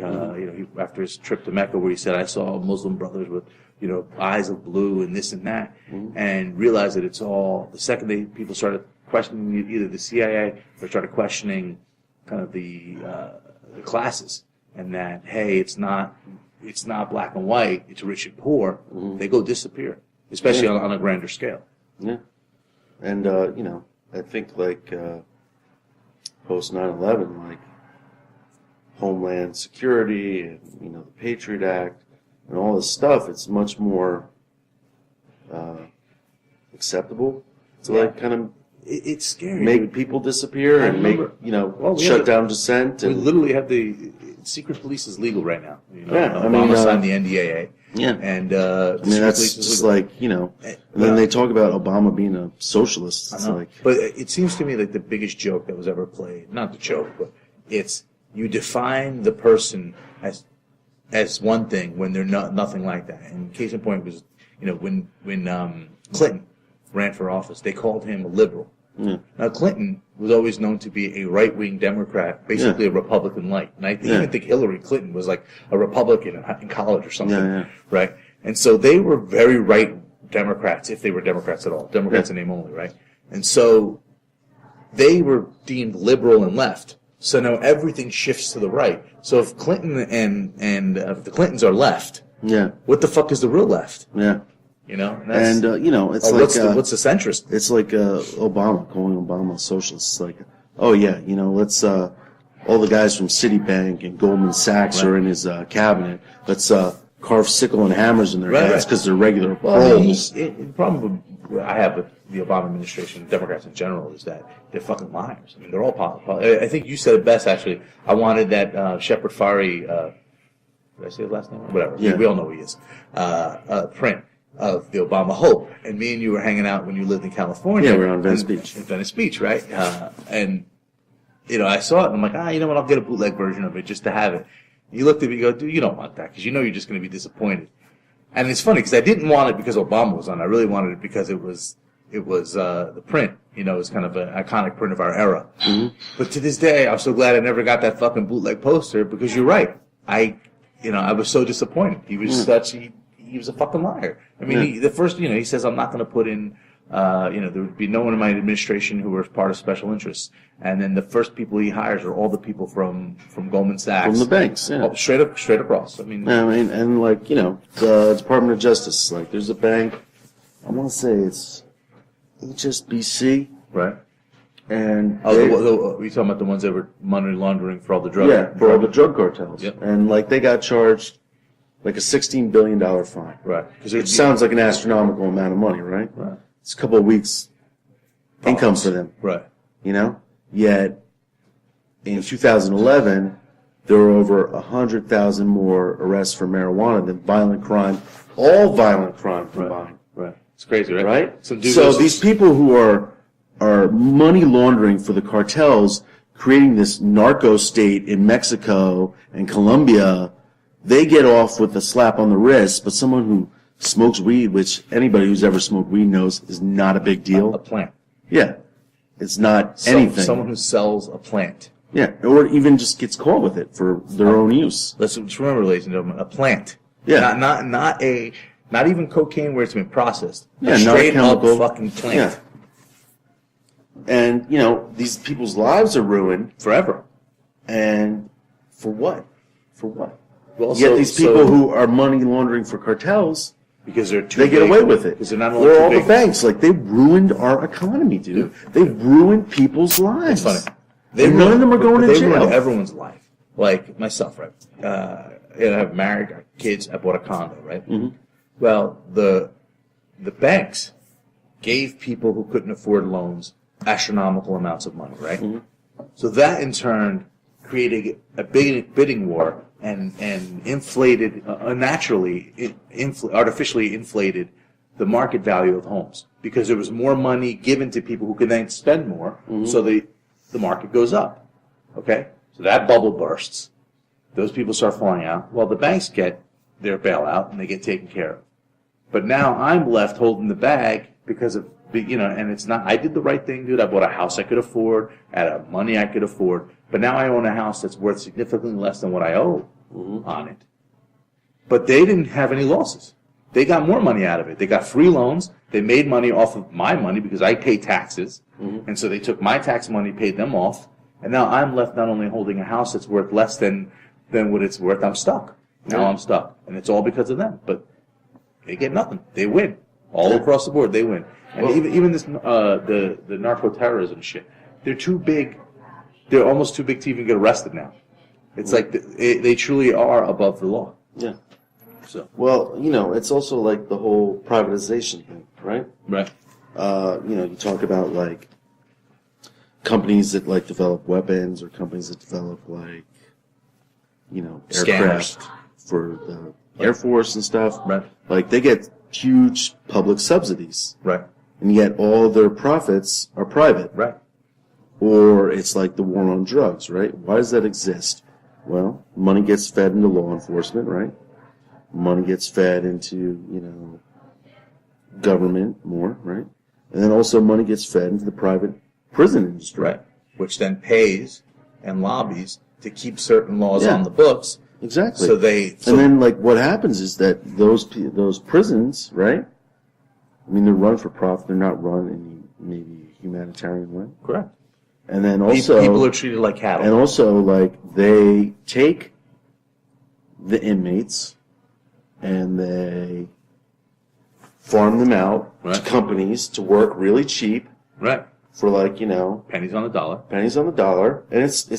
C: After his trip to Mecca, where he said, I saw Muslim brothers with eyes of blue and this and that, and realized that it's all, the second people started questioning either the CIA or started questioning kind of the classes, and that, hey, it's not black and white, it's rich and poor, they go disappear, especially on a grander scale.
D: Yeah. And, I think like post 9/11, like Homeland Security and, the Patriot Act, and all this stuff, it's much more acceptable to like kind of
C: it's scary.
D: Make people disappear and make shut down dissent.
C: We
D: And
C: literally have secret police is legal right now. You know,
D: Yeah, I
C: Obama
D: mean,
C: signed the NDAA.
D: Yeah.
C: And
D: I mean, that's just like, you know, and then they talk about Obama being a socialist. It's like,
C: but it seems to me like the biggest joke that was ever played, not the joke, but it's you define the person as one thing when they're nothing like that. And case in point was, you know, when Clinton ran for office, they called him a liberal.
D: Yeah.
C: Now, Clinton was always known to be a right-wing Democrat, basically a Republican light. And I even think Hillary Clinton was like a Republican in college or something, right? And so they were very right Democrats, if they were Democrats at all. Democrats in name only, right? And so they were deemed liberal and left. So now everything shifts to the right. So if Clinton and if the Clintons are left, what the fuck is the real left?
D: Yeah.
C: You know,
D: and you know, it's like
C: what's the centrist?
D: It's like Obama calling Obama a socialist. It's like, oh yeah, you know, let's all the guys from Citibank and Goldman Sachs are in his cabinet. Let's carve sickle and hammers in their heads because they're regular proles.
C: The problem I have with the Obama administration, Democrats in general, is that they're fucking liars. I mean, they're all I think you said it best, actually. I wanted that Shepard Fairey, did I say his last name? Whatever.
D: Yeah.
C: We all know who he is. Print of the Obama Hope. And me and you were hanging out when you lived in California.
D: Yeah, we were on Venice Beach.
C: In Venice Beach, right? And, you know, I saw it and I'm like, you know what, I'll get a bootleg version of it just to have it. You looked at me and you go, dude, you don't want that because you know you're just going to be disappointed. And it's funny because I didn't want it because Obama was on. I really wanted it because it was the print. You know, it was kind of an iconic print of our era. Mm-hmm. But to this day, I'm so glad I never got that fucking bootleg poster because you're right. I was so disappointed. He was he was a fucking liar. I mean, the first, you know, he says, I'm not going to put in, there would be no one in my administration who were part of special interests. And then the first people he hires are all the people from Goldman Sachs.
D: From the banks, yeah.
C: Straight across. I mean,
D: and like, you know, the Department of Justice, like, there's a bank, I want to say it's HSBC.
C: Right.
D: And
C: are you talking about the ones that were money laundering for all the drugs?
D: Yeah, for all the drug cartels.
C: Yep.
D: And like they got charged like a $16 billion fine.
C: Right.
D: Which sounds like an astronomical amount of money, right?
C: Right.
D: It's a couple of weeks income for them.
C: Right.
D: You know? Yet in 2011 there were over 100,000 more arrests for marijuana than violent crime, all violent crime combined.
C: Right. It's crazy, right?
D: Right? So these people who are money laundering for the cartels, creating this narco state in Mexico and Colombia, they get off with a slap on the wrist, but someone who smokes weed, which anybody who's ever smoked weed knows is not a big deal.
C: A plant.
D: Yeah. It's not anything.
C: Someone who sells a plant.
D: Yeah. Or even just gets caught with it for their own use.
C: Let's remember, ladies and gentlemen, a plant.
D: Yeah.
C: Not even cocaine where it's been processed.
D: Yeah,
C: a straight
D: not a chemical.
C: up fucking plant.
D: Yeah. And, you know, these people's lives are ruined.
C: Forever.
D: And for what? For what?
C: Well,
D: Yet these people who are money laundering for cartels,
C: because they
D: get away with it.
C: Because they're not only
D: or
C: too
D: all
C: big.
D: the banks, like they ruined our economy, dude. They've ruined people's lives.
C: It's funny.
D: None of them are going to jail.
C: They ruined everyone's life. Like myself, right? I have married, got kids. I bought a condo, right? Mm-hmm. Well, the banks gave people who couldn't afford loans astronomical amounts of money, right? Mm-hmm. So that in turn created a big bidding war and inflated, artificially inflated the market value of homes because there was more money given to people who could then spend more, so the market goes up. Okay? So that bubble bursts. Those people start flying out. Well, the banks get their bailout and they get taken care of. But now I'm left holding the bag because of, and it's not, I did the right thing, dude. I bought a house I could afford, at money I could afford. But now I own a house that's worth significantly less than what I owe on it. But they didn't have any losses. They got more money out of it. They got free loans. They made money off of my money because I pay taxes. Mm-hmm. And so they took my tax money, paid them off. And now I'm left not only holding a house that's worth less than what it's worth, I'm stuck. Now I'm stuck. And it's all because of them. But they get nothing. They win. All across the board, they win. And even this, the narco-terrorism shit, they're too big. They're almost too big to even get arrested now. It's like they truly are above the law.
D: Yeah.
C: So.
D: Well, it's also like the whole privatization thing, right?
C: Right.
D: You talk about like companies that like develop weapons or companies that develop like aircraft for the Air Force and stuff.
C: Right.
D: Like, they get huge public subsidies.
C: Right.
D: And yet all their profits are private.
C: Right.
D: Or it's like the war on drugs, right? Why does that exist? Well, money gets fed into law enforcement, right? Money gets fed into, government more, right? And then also money gets fed into the private prison industry.
C: Right. Which then pays and lobbies to keep certain laws
D: Yeah.
C: on the books.
D: Exactly.
C: So
D: and then, like, what happens is that those prisons, right? I mean, they're run for profit. They're not run in maybe a humanitarian way.
C: correct.
D: And then also
C: People are treated like cattle.
D: And also, like, they take the inmates and they farm them out
C: Right.
D: to companies to work really cheap
C: Right.
D: for, like,
C: Pennies on the dollar.
D: pennies on the dollar. And it's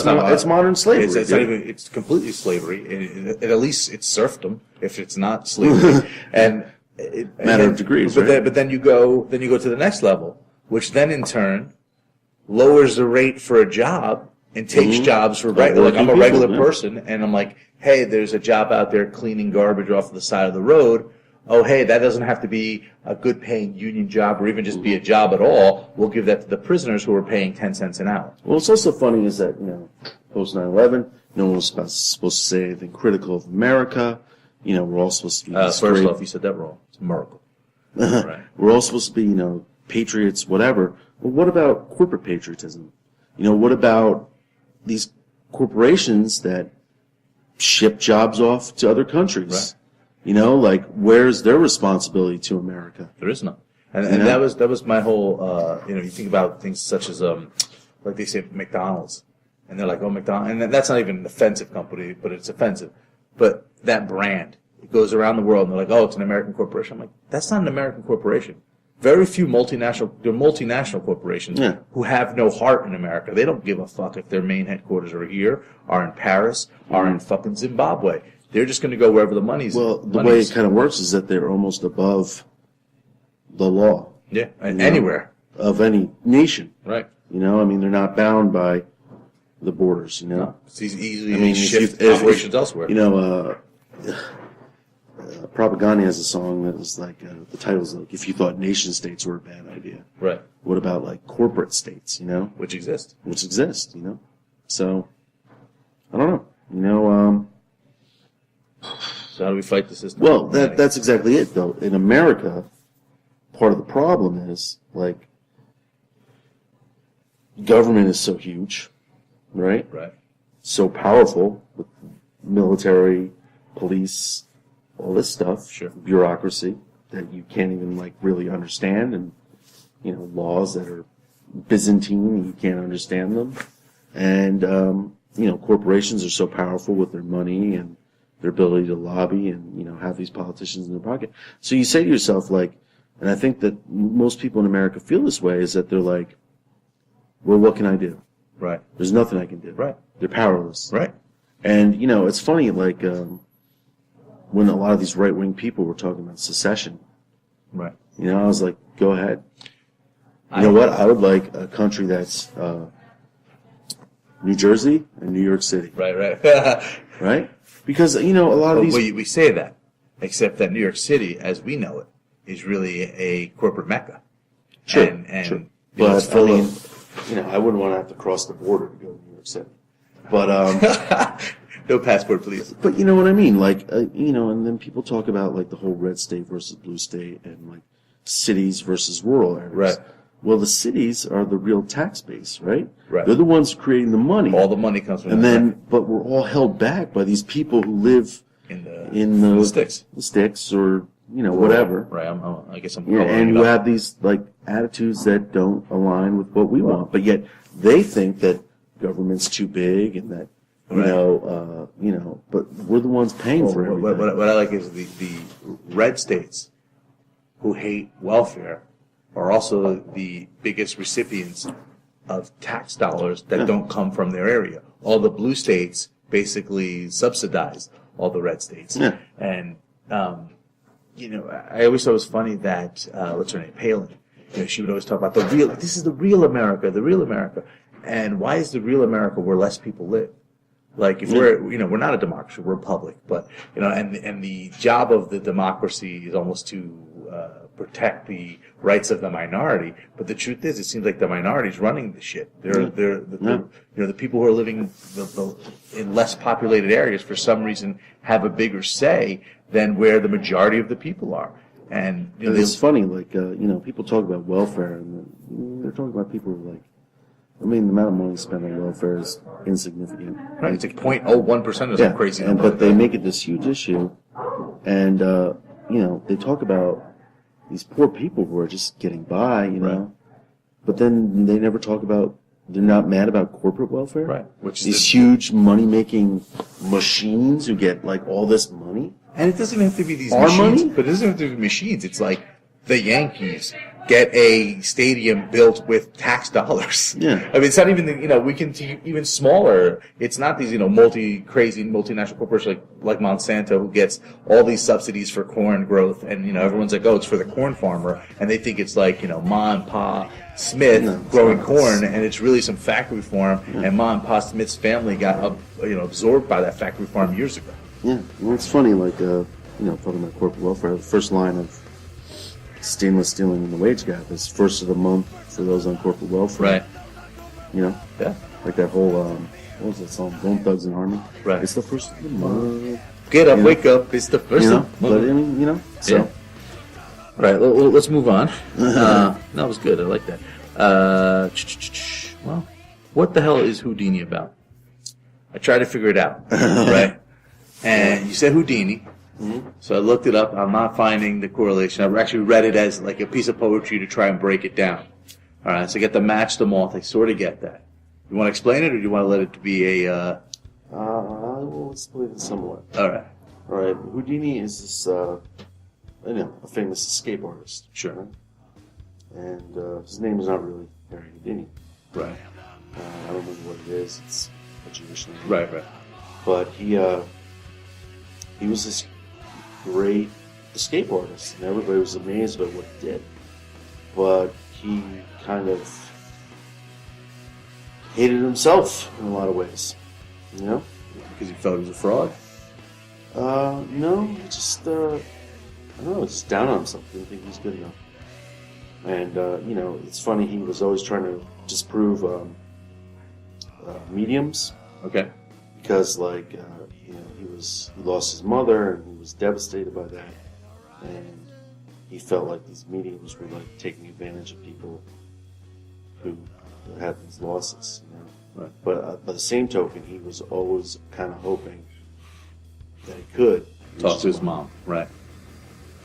C: not-
D: it's modern slavery.
C: It's not
D: dude.
C: even. It's completely slavery. At least it's serfdom. If it's not slavery, and
D: Matter of degrees, right?
C: But then you go to the next level, which then in turn lowers the rate for a job and takes jobs for regular. Like, I'm a
D: Working
C: regular
D: people, yeah.
C: person, and I'm like, hey, there's a job out there cleaning garbage off the side of the road. Oh, hey, that doesn't have to be a good-paying union job or even just be a job at all. We'll give that to the prisoners who are paying 10 cents an hour.
D: Well, what's also funny is that, post 9/11, no one was supposed to say anything critical of America. We're all supposed to be
C: First
D: great-
C: off, you said that wrong. It's a miracle. Right.
D: We're all supposed to be, patriots, whatever. But what about corporate patriotism? What about these corporations that ship jobs off to other countries?
C: Right.
D: Like, where's their responsibility to America?
C: There is none. And that was my whole, you think about things such as, like they say McDonald's. And they're like, oh, McDonald's. And that's not even an offensive company, but it's offensive. But that brand, it goes around the world and they're like, oh, it's an American corporation. I'm like, that's not an American corporation. Very few multinational corporations
D: Yeah.
C: who have no heart in America. They don't give a fuck if their main headquarters are here, are in Paris, are in fucking Zimbabwe. They're just going to go wherever the money's.
D: Well, the way it kind of works is that they're almost above the law.
C: Yeah, anywhere.
D: Of any nation.
C: Right.
D: They're not bound by the borders,
C: No, it's easily
D: I mean,
C: shift
D: if
C: operations elsewhere.
D: Propaganda has a song that was like, the title's like, if you thought nation states were a bad idea.
C: Right.
D: What about, like, corporate states,
C: Which exist.
D: Which exist, So, I don't know.
C: So how do we fight the system?
D: Well, that's exactly it, though. In America, part of the problem is, like, government is so huge, right?
C: Right.
D: So powerful with military, police, all this stuff,
C: Sure.
D: bureaucracy that you can't even, like, really understand, and laws that are Byzantine, you can't understand them, and corporations are so powerful with their money and their ability to lobby and have these politicians in their pocket. So you say to yourself, like, and I think that most people in America feel this way, is that they're like, well, what can I do?
C: Right.
D: There's nothing I can do.
C: Right.
D: They're powerless.
C: Right.
D: And, it's funny, like, when a lot of these right-wing people were talking about secession,
C: Right.
D: I was like, go ahead. You know what? I would like a country that's New Jersey and New York City.
C: Right.
D: Right? Because, a lot of these...
C: we say that, except that New York City, as we know it, is really a corporate mecca.
D: Sure,
C: And
D: sure.
C: it's
D: But,
C: full
D: I mean,
C: of
D: I wouldn't want to have to cross the border to go to New York City. But,
C: no passport, please.
D: But you know what I mean? Like, and then people talk about, like, the whole red state versus blue state and, like, cities versus rural areas.
C: Right.
D: Well, the cities are the real tax base, right?
C: Right.
D: They're the ones creating the money.
C: All the money comes from
D: And
C: that.
D: then, but we're all held back by these people who live
C: in the sticks.
D: The sticks or, whatever.
C: Right. I guess I'm
D: Yeah,
C: coloring
D: and
C: it
D: who
C: up.
D: have these, like, attitudes that don't align with what we want. But yet, they think that government's too big and that, but we're the ones paying for everything.
C: What I like is the red states who hate welfare are also the biggest recipients of tax dollars that don't come from their area. All the blue states basically subsidize all the red states.
D: Yeah.
C: And, I always thought it was funny that, what's her name, Palin, she would always talk about this is the real America, the real America. And why is the real America where less people live? Like if we're not a democracy, we're a republic, but and the job of the democracy is almost to protect the rights of the minority. But the truth is, it seems like the minority is running the shit. The people who are living in less populated areas for some reason have a bigger say than where the majority of the people are. And
D: it's funny, like people talk about welfare, and they're talking about people who the amount of money spent on welfare is insignificant.
C: Right, it's like 0.01% or something crazy.
D: But they make it this huge issue, and they talk about these poor people who are just getting by,
C: Right.
D: But then they never talk about, they're not mad about corporate welfare.
C: Right. Which
D: these huge money-making machines who get all this money.
C: And it doesn't have to be these
D: Our
C: machines.
D: money?
C: But it doesn't have to be machines. It's like the Yankees get a stadium built with tax dollars.
D: Yeah.
C: I mean, it's not even, we can see even smaller. It's not these, crazy multinational corporations like Monsanto who gets all these subsidies for corn growth. And, everyone's like, oh, it's for the corn farmer. And they think it's like, Ma and Pa Smith growing corn. And it's really some factory farm. Yeah. And Ma and Pa Smith's family got, absorbed by that factory farm years ago.
D: Yeah. Well, it's funny, talking about corporate welfare, the first line of stainless stealing in the wage gap is first of the month for those on corporate welfare.
C: Right.
D: Yeah. Like that whole, what was that song? Bone Thugs and Harmony.
C: Right.
D: It's the first of the month.
C: Get up, wake up. It's the first of the month.
D: But, I mean, so.
C: Yeah. All right, let's move on. That was good. I like that. Well, what the hell is Houdini about? I tried to figure it out, right? And you said Houdini. Mm-hmm. So I looked it up. I'm not finding the correlation. I've actually read it as like a piece of poetry to try and break it down. All right, so I get the match the moth. I sort of get that. You want to explain it, or do you want to let it be a?
D: Well, let's explain it somewhat.
C: All right.
D: All right. Houdini is this, a famous escape artist.
C: Sure.
D: Right? And his name is not really Harry Houdini.
C: Right.
D: I don't remember what it is. It's a Jewish name.
C: Right.
D: But he was this great escape artist, and everybody was amazed by what he did. But he kind of hated himself in a lot of ways,
C: Because he felt he was a fraud?
D: No, he just, I don't know, just down on himself, didn't think he was good enough. And, it's funny, he was always trying to disprove mediums.
C: Okay.
D: Because, he lost his mother, and he was devastated by that. And he felt like these mediums were, taking advantage of people who had these losses,
C: Right.
D: But by the same token, he was always kind of hoping that he could
C: Talk to his mom. Right.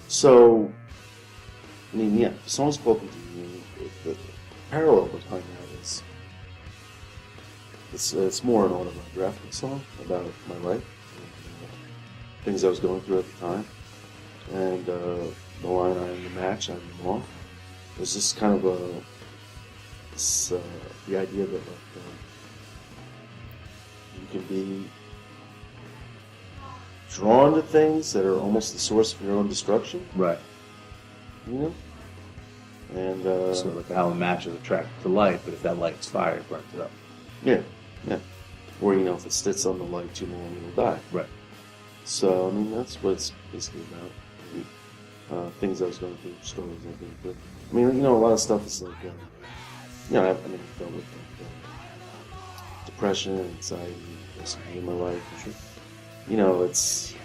D: So, the song's called Houdini. The parallel behind that is it's more an autobiographical song about my life, and, things I was going through at the time, and the line "I am the match, I am the moth." It was just kind of the idea that you can be drawn to things that are almost the source of your own destruction.
C: Right.
D: And
C: so like how a match is attracted to light, but if that light's fire, it burns it up.
D: Yeah. Or if it sits on the light too long, it'll die.
C: Right.
D: So that's what it's basically about. Things I was going through, stories I've been through. A lot of stuff is like, I've dealt with depression and anxiety in my life. It's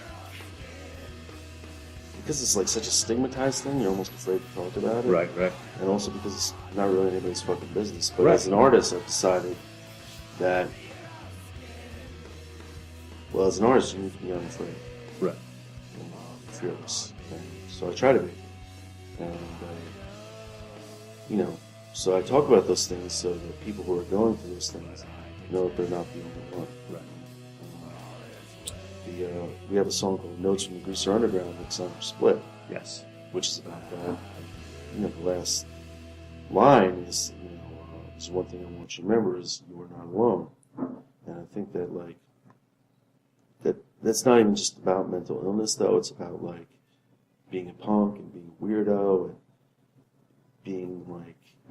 D: because it's like such a stigmatized thing. You're almost afraid to talk about it.
C: Right.
D: And also because it's not really anybody's fucking business. But
C: Right.
D: as an artist, I've decided that, as an artist, you need to be unafraid.
C: Right.
D: And fearless. And so I try to be. And, so I talk about those things so that people who are going through those things know that they're not the only one.
C: Right.
D: We have a song called Notes from the Greaser Underground that's on Split.
C: Yes.
D: Which is about that. The last line is, is one thing I want you to remember is you are not alone. And I think that, that's not even just about mental illness, though. It's about, being a punk and being a weirdo and being,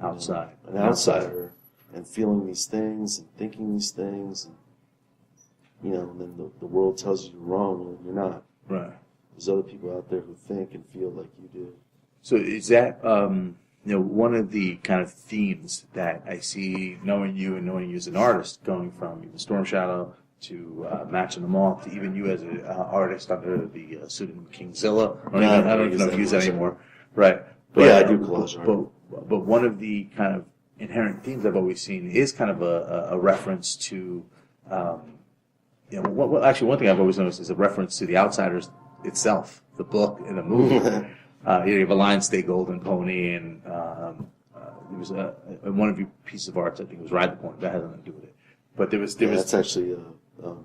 C: outside.
D: An outsider and feeling these things and thinking these things. you know, and then the world tells you you're wrong when you're not.
C: Right.
D: There's other people out there who think and feel like you do.
C: So is that, one of the kind of themes that I see knowing you and knowing you as an artist, going from even Stormshadow to Matching the Moth to even you as an artist under the pseudonym Kingzilla. I don't even know if you use that anymore. Right. But,
D: yeah, I do collage art.
C: But one of the kind of inherent themes I've always seen is kind of a reference to, actually one thing I've always noticed is a reference to The Outsiders itself, the book and the movie. You have a lion, stay golden pony, and there was one of your pieces of art, I think it was Ride the Pony, that had nothing to do with it. But there was
D: that's actually a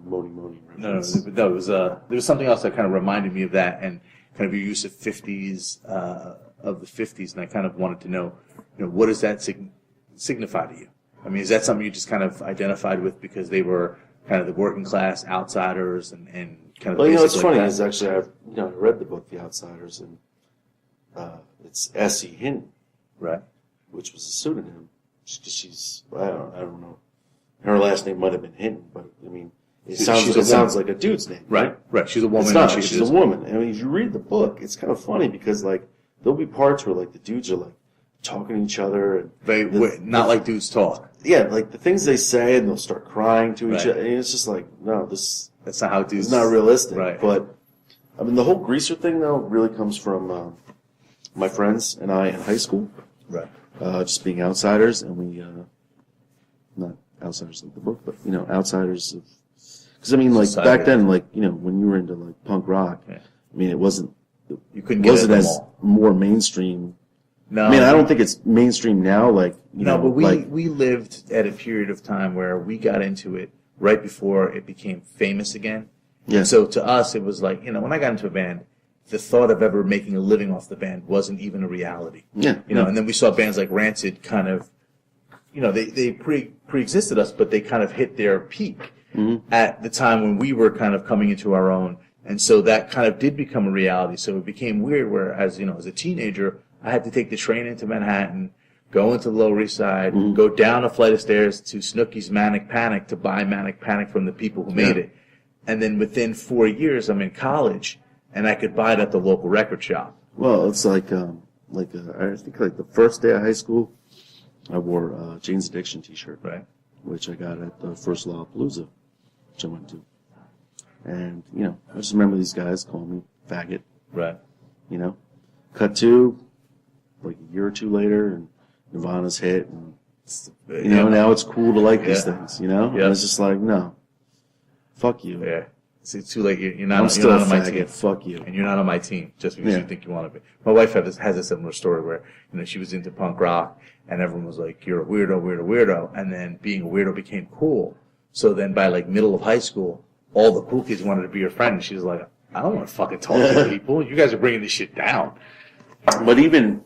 D: Moni reference.
C: No, there was something else that kind of reminded me of that, and kind of your use of 50s, of the 50s, and I kind of wanted to know, what does that signify to you? I mean, is that something you just kind of identified with because they were kind of the working class outsiders and kind of?
D: Well, what's funny is actually I read the book The Outsiders, and it's S.E. Hinton,
C: right,
D: which was a pseudonym. She's I don't know. Her last name might have been Hinton, but I mean, it sounds like a dude's name, right?
C: Right. She's a woman.
D: It's not. She's a woman. I mean, if you read the book, it's kind of funny because like there'll be parts where like the dudes are like talking to each other and
C: not like dudes talk.
D: Yeah, like the things they say, and they'll start crying to each other. And it's just like, no, that's
C: not how dudes.
D: It's not realistic.
C: Right.
D: But I mean, the whole greaser thing though really comes from my friends and I in high school.
C: Right.
D: Just being outsiders, and we not outsiders like the book, but outsiders of. Because I mean, like
C: Society.
D: back then, like when you were into like punk rock, I mean, it wasn't.
C: You couldn't get it
D: as
C: all.
D: More mainstream.
C: No,
D: I mean, I don't think it's mainstream now. Like
C: but we lived at a period of time where we got into it right before it became famous again.
D: Yeah.
C: And so to us, it was like when I got into a band, the thought of ever making a living off the band wasn't even a reality.
D: Yeah.
C: And then we saw bands like Rancid kind of, they pre-existed us, but they kind of hit their peak at the time when we were kind of coming into our own. And so that kind of did become a reality. So it became weird where, as a teenager, I had to take the train into Manhattan, go into the Lower East Side, go down a flight of stairs to Snooki's Manic Panic to buy Manic Panic from the people who made it. And then within 4 years, I'm in college, and I could buy it at the local record shop.
D: Well, it's I think like the first day of high school, I wore a Jane's Addiction T-shirt,
C: Right.
D: which I got at the first Lollapalooza, which I went to. And, I just remember these guys calling me faggot,
C: Right.
D: Cut to, like a year or two later, and Nirvana's hit, and, now it's cool to like these things, And it's just like, no, fuck you.
C: Yeah. See, it's too late. You're
D: I'm
C: not
D: still
C: on
D: a
C: my
D: faggot,
C: team.
D: fuck you.
C: And you're not on my team just because you think you want to be. My wife has a similar story where, she was into punk rock, and everyone was like, you're a weirdo. And then being a weirdo became cool. So then by like middle of high school, all the cool kids wanted to be her friend. And she was like, I don't want to fucking talk to people. You guys are bringing this shit down.
D: But even,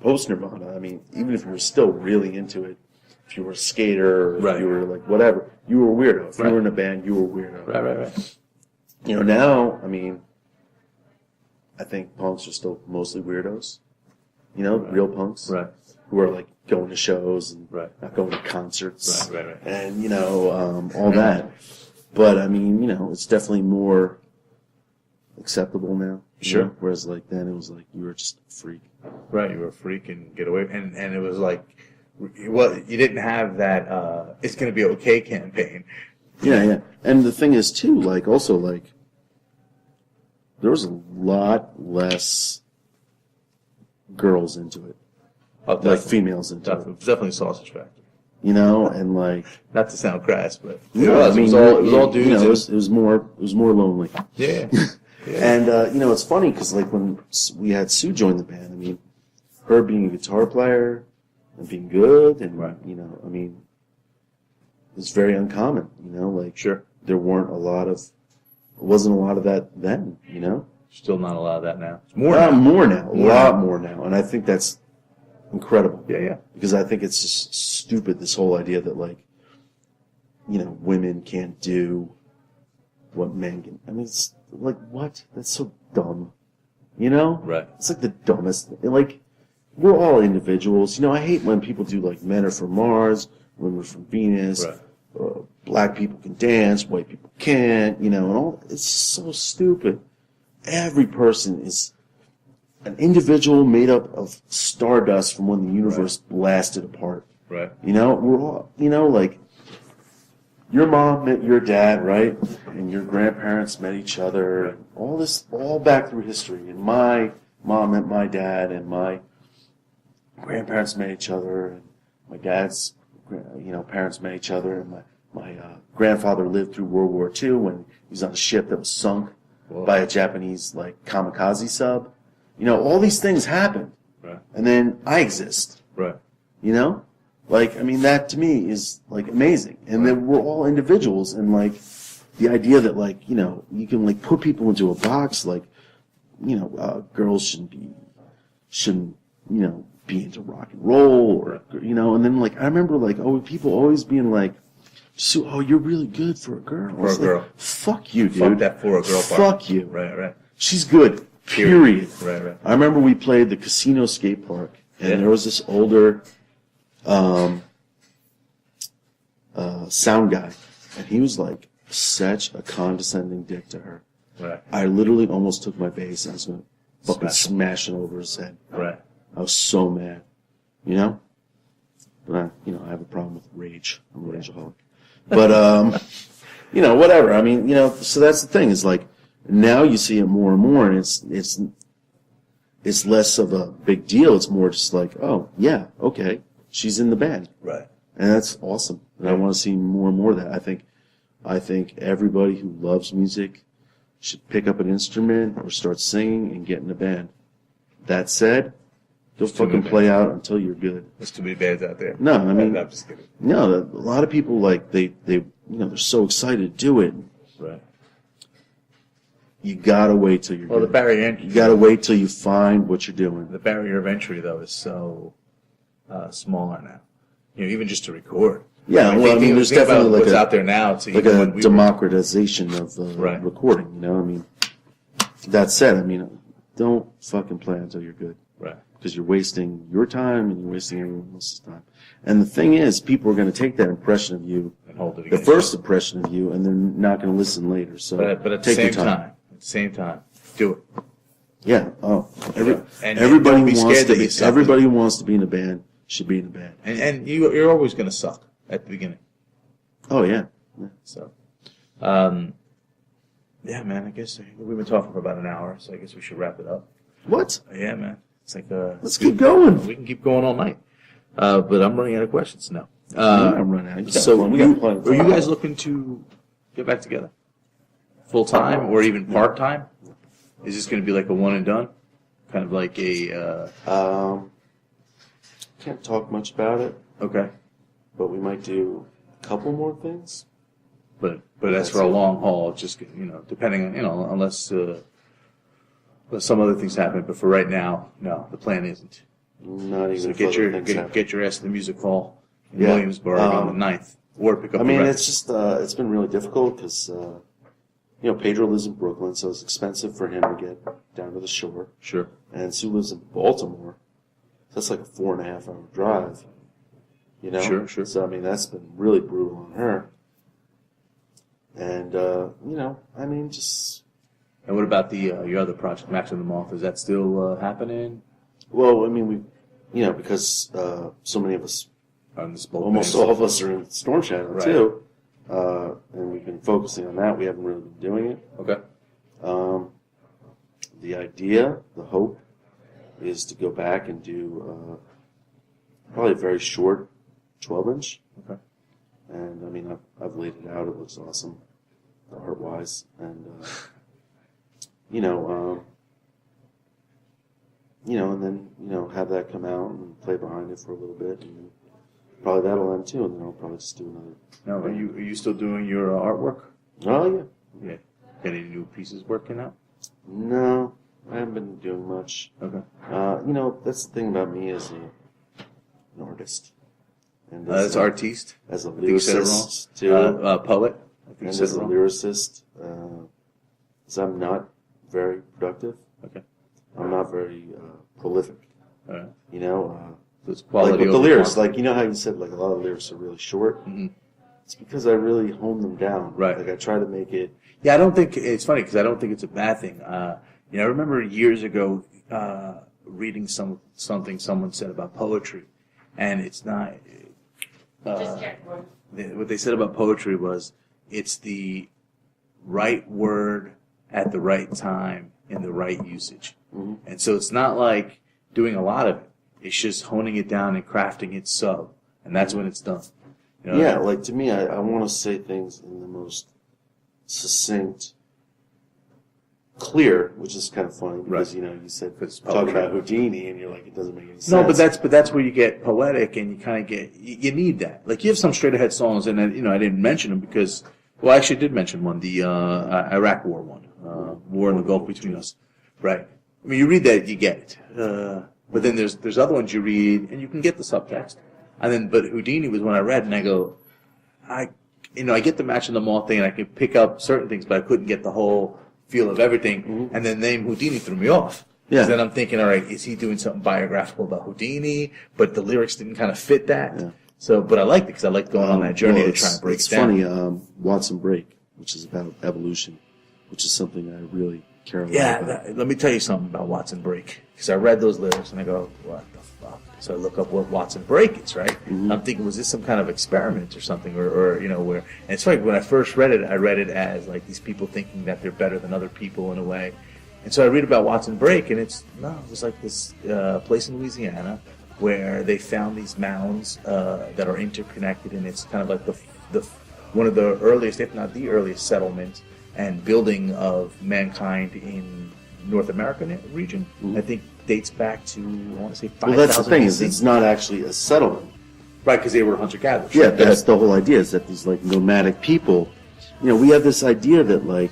D: post Nirvana, I mean, even if you were still really into it, if you were a skater, or if you were like whatever, you were a weirdo. If you were in a band, you were a weirdo.
C: Right.
D: Now, I mean, I think punks are still mostly weirdos. Real punks.
C: Right.
D: Who are like going to shows and not going to concerts. Right. And, all that. But, I mean, it's definitely more acceptable now.
C: Sure.
D: Whereas, like, then it was like you were just a freak.
C: Right, you were a freak and get away. And it was like, you didn't have that, it's going to be okay campaign.
D: Yeah. And the thing is, too, like, also, like, there was a lot less girls into it.
C: Oh,
D: like, females into it.
C: Definitely Sausage Factory.
D: And like,
C: not to sound crass, but
D: it was all dudes. It was more lonely.
C: Yeah.
D: And it's funny because like when we had Sue join the band, I mean, her being a guitar player and being good, and I mean, it's very uncommon. Like there wasn't a lot of that then.
C: Still not a lot of that now. It's
D: a lot more now, and I think that's incredible.
C: Yeah.
D: Because I think it's just stupid, this whole idea that, like, women can't do what men can. I mean, it's like, what? That's so dumb.
C: Right.
D: It's like the dumbest. Like, we're all individuals. I hate when people do, like, men are from Mars, women are from Venus, black people can dance, white people can't, and all. It's so stupid. Every person is an individual made up of stardust from when the universe blasted apart.
C: Right.
D: We're all, like, your mom met your dad, right? And your grandparents met each other. And all this, all back through history. And my mom met my dad, and my grandparents met each other, and my dad's, parents met each other, and my grandfather lived through World War II when he was on a ship that was sunk by a Japanese, like, kamikaze sub. All these things happened.
C: Right.
D: And then I exist.
C: Right.
D: That to me is, like, amazing. And then we're all individuals, and, like, the idea that, like, you can, like, put people into a box, like, girls shouldn't be into rock and roll, or, and then, like, I remember, like, people always being like, so, you're really good for a girl.
C: For a girl.
D: Like, fuck you, dude.
C: Fuck that for a girl part.
D: Fuck you.
C: Right.
D: She's good. Period.
C: Right.
D: I remember we played the casino skate park, and there was this older sound guy, and he was like such a condescending dick to her.
C: Right.
D: I literally almost took my bass and I was going to fucking smash it over his head.
C: Right.
D: I was so mad, But I have a problem with rage. I'm a rageaholic. But whatever. I mean, so that's the thing. Is like now you see it more and more, and it's less of a big deal. It's more just like, oh yeah, okay, she's in the band.
C: Right.
D: And that's awesome. And I want to see more and more of that. I think everybody who loves music should pick up an instrument or start singing and get in a band. That said, don't fucking play out until you're good.
C: There's too many bands out there.
D: No, I mean,
C: I'm just kidding.
D: No, a lot of people, like, they're so excited to do it.
C: Right.
D: You gotta wait till you're
C: Well,
D: good.
C: the barrier entry.
D: You gotta wait till you find what you're doing.
C: The barrier of entry, though, is so smaller now. Even just to record.
D: Yeah, there's
C: think
D: definitely
C: about
D: like
C: what's out there now. To
D: like
C: even
D: a
C: when we
D: democratization of
C: Right.
D: recording. That said, don't fucking play until you're good.
C: Right.
D: Because you're wasting your time and you're wasting everyone else's time. And the thing is, people are going to take that impression of you,
C: And hold it
D: the
C: against
D: first impression of you, and they're not going to listen later. So,
C: But at the
D: take
C: same
D: your time.
C: do it.
D: Yeah. Oh,
C: And
D: everybody
C: don't be
D: wants
C: scared
D: to
C: that
D: be.
C: you suck.
D: Everybody who wants to be in a band should be in a band.
C: And you're always going to suck at the beginning.
D: Oh yeah.
C: So, yeah, man. I guess we've been talking for about an hour, so I guess we should wrap it up.
D: What?
C: Yeah, man. It's like
D: Let's keep going.
C: We can keep going all night. But I'm running out of questions now.
D: I'm running out.
C: So,
D: we got plenty of
C: are you
D: time.
C: guys looking to get back together? Full time or even part time? Is this going to be like a one and done? Kind of like a.
D: Can't talk much about it,
C: Okay.
D: but we might do a couple more things.
C: But as for a long haul, just depending on unless some other things happen. But for right now, no, the plan isn't.
D: Not even.
C: So
D: if other things happen.
C: get your ass to the music hall in
D: Yeah.
C: Williamsburg on the 9th, or pick up.
D: I
C: the
D: mean,
C: record.
D: it's just it's been really difficult because Pedro lives in Brooklyn, so it's expensive for him to get down to the shore,
C: sure.
D: and Sue lives in Baltimore. So that's like a 4.5-hour drive.
C: Sure.
D: So that's been really brutal on her. And just.
C: And what about the your other project, Max and the Moth? Is that still happening?
D: Well, because so many of us,
C: On this both
D: almost
C: bands?
D: all of us are in Stormshadow
C: Right.
D: too, and we've been focusing on that. We haven't really been doing it.
C: Okay.
D: The idea, the hope, is to go back and do probably a very short 12-inch.
C: Okay.
D: And I've laid it out. It looks awesome, art-wise, and and then have that come out and play behind it for a little bit, and probably that'll end too, and then I'll probably just do another.
C: Now, are you still doing your artwork?
D: Oh yeah.
C: Yeah. Got any new pieces working out?
D: No, I haven't been doing much.
C: Okay.
D: That's the thing about me as an artist. And
C: As artiste.
D: as a
C: I think you said it
D: lyricist, too.
C: wrong. Poet. I think you
D: And
C: said
D: as
C: it
D: a
C: wrong.
D: lyricist, so I'm not very productive.
C: Okay.
D: I'm not very prolific.
C: All right.
D: So
C: So it's
D: like
C: quality
D: with the
C: over
D: lyrics,
C: quantity.
D: how you said, like a lot of lyrics are really short.
C: Mhm.
D: It's because I really hone them down.
C: Right.
D: Like I try to make it.
C: Yeah, I don't think it's funny because I don't think it's a bad thing. You know, I remember years ago reading something someone said about poetry, and it's not. What they said about poetry was it's the right word at the right time in the right usage, and so it's not like doing a lot of it. It's just honing it down and crafting it so, and that's when it's done. You know,
D: Yeah, like to me, I want to say things in the most succinct, clear, which is kind of funny because you know you said talk about Houdini and you're like it doesn't make any sense.
C: No, but that's where you get poetic and you kind of get you need that. Like you have some straight ahead songs, and then, you know I didn't mention them because I actually did mention one, the Iraq War one, War in the Gulf Between Us, right? I mean, you read that, you get it, but then there's other ones you read and you can get the subtext. And then, but Houdini was one I read, and I go, I get the Match and the Moth thing, and I could pick up certain things, but I couldn't get the whole feel of everything. And then the name Houdini threw me off.
D: Yeah.
C: Then I'm thinking, all right, is he doing something biographical about Houdini? But the lyrics didn't kind of fit that. Yeah. So, but I liked it because I liked going on that journey to try and break it down.
D: It's funny, Watson Break, which is about evolution, which is something I really care about.
C: Yeah, let me tell you something about Watson Break, because I read those lyrics and I go, what the fuck? So I look up what Watson Break is, right? I'm thinking, was this some kind of experiment or something, or you know, where? And it's funny, when I first read it, I read it as like these people thinking that they're better than other people in a way. And so I read about Watson Break, and it was like this place in Louisiana where they found these mounds that are interconnected, and it's kind of like the one of the earliest, if not the earliest, settlement and building of mankind in North American region. I think dates back to, I want to say, 5,000
D: Well, that's the thing, is
C: BC.
D: it's not actually a settlement.
C: Right, because they were hunter-gatherers.
D: Yeah, that's the whole idea, is that these, like, nomadic people, you know, we have this idea that, like,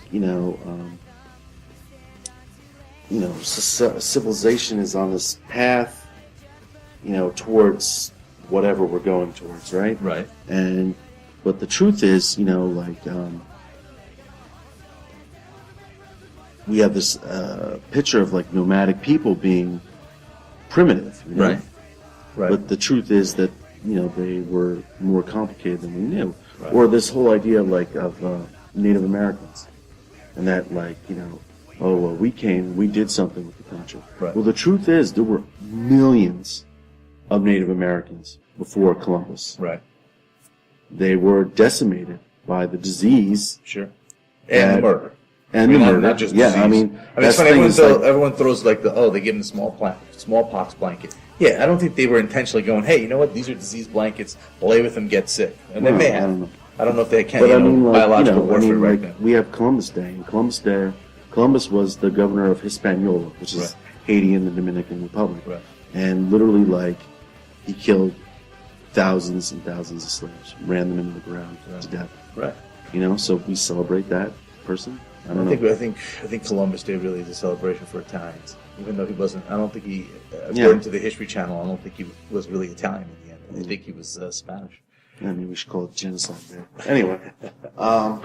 D: civilization is on this path, you know, towards whatever we're going towards, right?
C: Right.
D: But the truth is, you know, like, we have this picture of, like, nomadic people being primitive, you know?
C: Right.
D: But the truth is that, you know, they were more complicated than we knew. Right. Or this whole idea, like, of Native Americans. And that, like, you know, oh, well, we came, we did something with the country.
C: Right.
D: Well, the truth is there were millions of Native Americans before Columbus.
C: Right.
D: They were decimated by the disease.
C: Sure. And the murder.
D: And the murder.
C: Not just
D: yeah,
C: disease.
D: I mean,
C: it's funny, everyone throws like they give them the smallpox blanket. Yeah, I don't think they were intentionally going, hey, you know what, these are disease blankets, lay with them, get sick. And they may have. I don't know if they can,
D: but, like,
C: biological warfare right now.
D: We have Columbus Day, and Columbus was the governor of Hispaniola, which is Haiti and the Dominican Republic.
C: Right.
D: And literally, like, he killed thousands and thousands of slaves, ran them into the ground to death.
C: Right.
D: You know, so we celebrate that person. I
C: think Columbus Day really is a celebration for Italians, even though he wasn't. I don't think he, according to the History Channel, I don't think he was really Italian in the end. I think he was Spanish.
D: I mean, we should call it genocide there. Anyway, but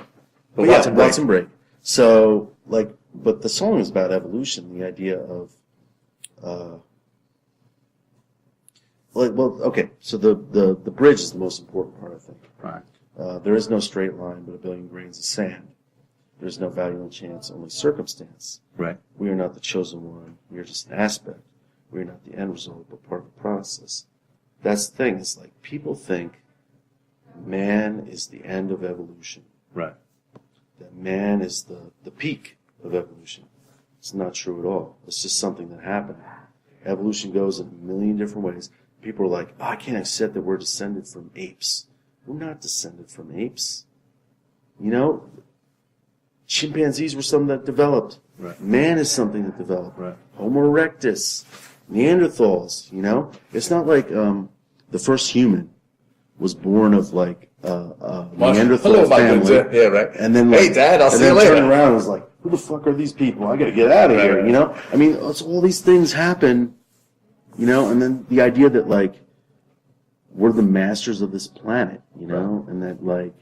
D: yeah, Watson Break. So, like, but the song is about evolution. The idea of, So the bridge is the most important part, I think.
C: Right.
D: There is no straight line, but a billion grains of sand. There is no value in chance, only circumstance.
C: Right.
D: We are not the chosen one. We are just an aspect. We are not the end result, but part of the process. That's the thing. It's like people think man is the end of evolution.
C: Right.
D: That man is the peak of evolution. It's not true at all. It's just something that happened. Evolution goes in a million different ways. People are like, I can't accept that we're descended from apes. We're not descended from apes. You know, chimpanzees were something that developed.
C: Right.
D: Man is something that developed.
C: Right.
D: Homo erectus, Neanderthals, you know? It's not like the first human was born of, like, Neanderthal family.
C: Yeah, right.
D: And then, like,
C: hey, Dad, I'll see you later.
D: And then turn around and was like, who the fuck are these people? I gotta get out of here, you know? I mean, all these things happen, you know? And then the idea that, like, we're the masters of this planet, you know? And that, like,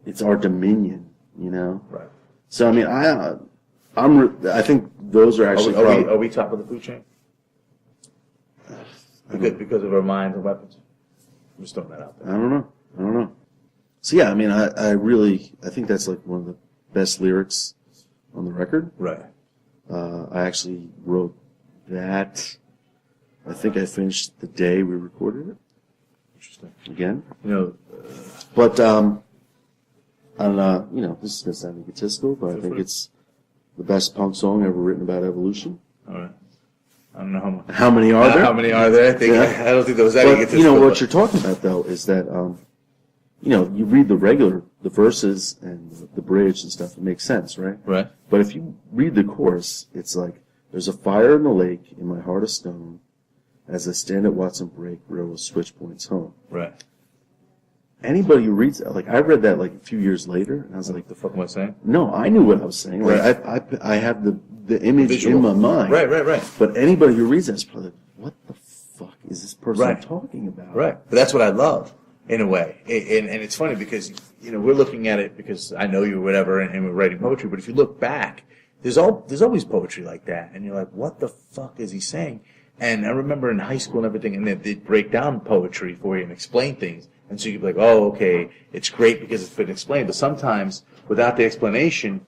D: it's our dominion, you know?
C: Right.
D: So, I mean, I think those are actually
C: are we top of the food chain? Because of our mines and weapons? I'm just throwing that out there.
D: I don't know. So yeah, I mean, I think that's like one of the best lyrics on the record.
C: Right.
D: I actually wrote that. I think I finished the day we recorded it.
C: Interesting.
D: Again.
C: You know,
D: But, this is going to sound egotistical, but I think it's the best punk song ever written about evolution.
C: all right. I don't know
D: How many are there?
C: How many are there? I don't think there was that
D: But,
C: egotistical.
D: what you're talking about, though, is that, you read the verses and the bridge and stuff, it makes sense, right?
C: Right.
D: But if you read the chorus, it's like, there's a fire in the lake in my heart of stone as I stand at Watson Break, railroad switch points home.
C: Right.
D: Anybody who reads that, like, I read that like a few years later, and I was like,
C: The fuck am I saying?
D: no, I knew what I was saying. Like, I have the image
C: Visual.
D: in my mind.
C: Right.
D: But anybody who reads that is probably like, what the fuck is this person
C: Right.
D: talking about?
C: Right. But that's what I love, in a way. And it's funny because, we're looking at it because I know you or whatever, and we're writing poetry, but if you look back, there's always poetry like that. And you're like, what the fuck is he saying? And I remember in high school and everything, and they'd break down poetry for you and explain things. And so you'd be like, oh, okay, it's great because it's been explained. But sometimes, without the explanation,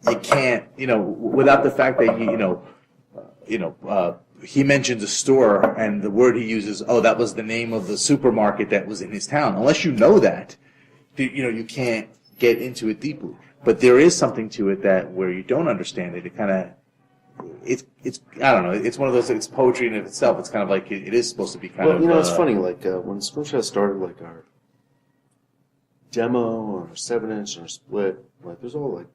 C: you can't, without the fact that, he mentions a store and the word he uses, oh, that was the name of the supermarket that was in his town. Unless you know that, you can't get into it deeply. But there is something to it that where you don't understand it, it kind of, it's I don't know, it's one of those, it's poetry in itself. It's kind of like, it is supposed to be kind of...
D: Well, it's funny, like, when Stormshadow started, like, our demo or our 7-inch or our split, like, there's all, like,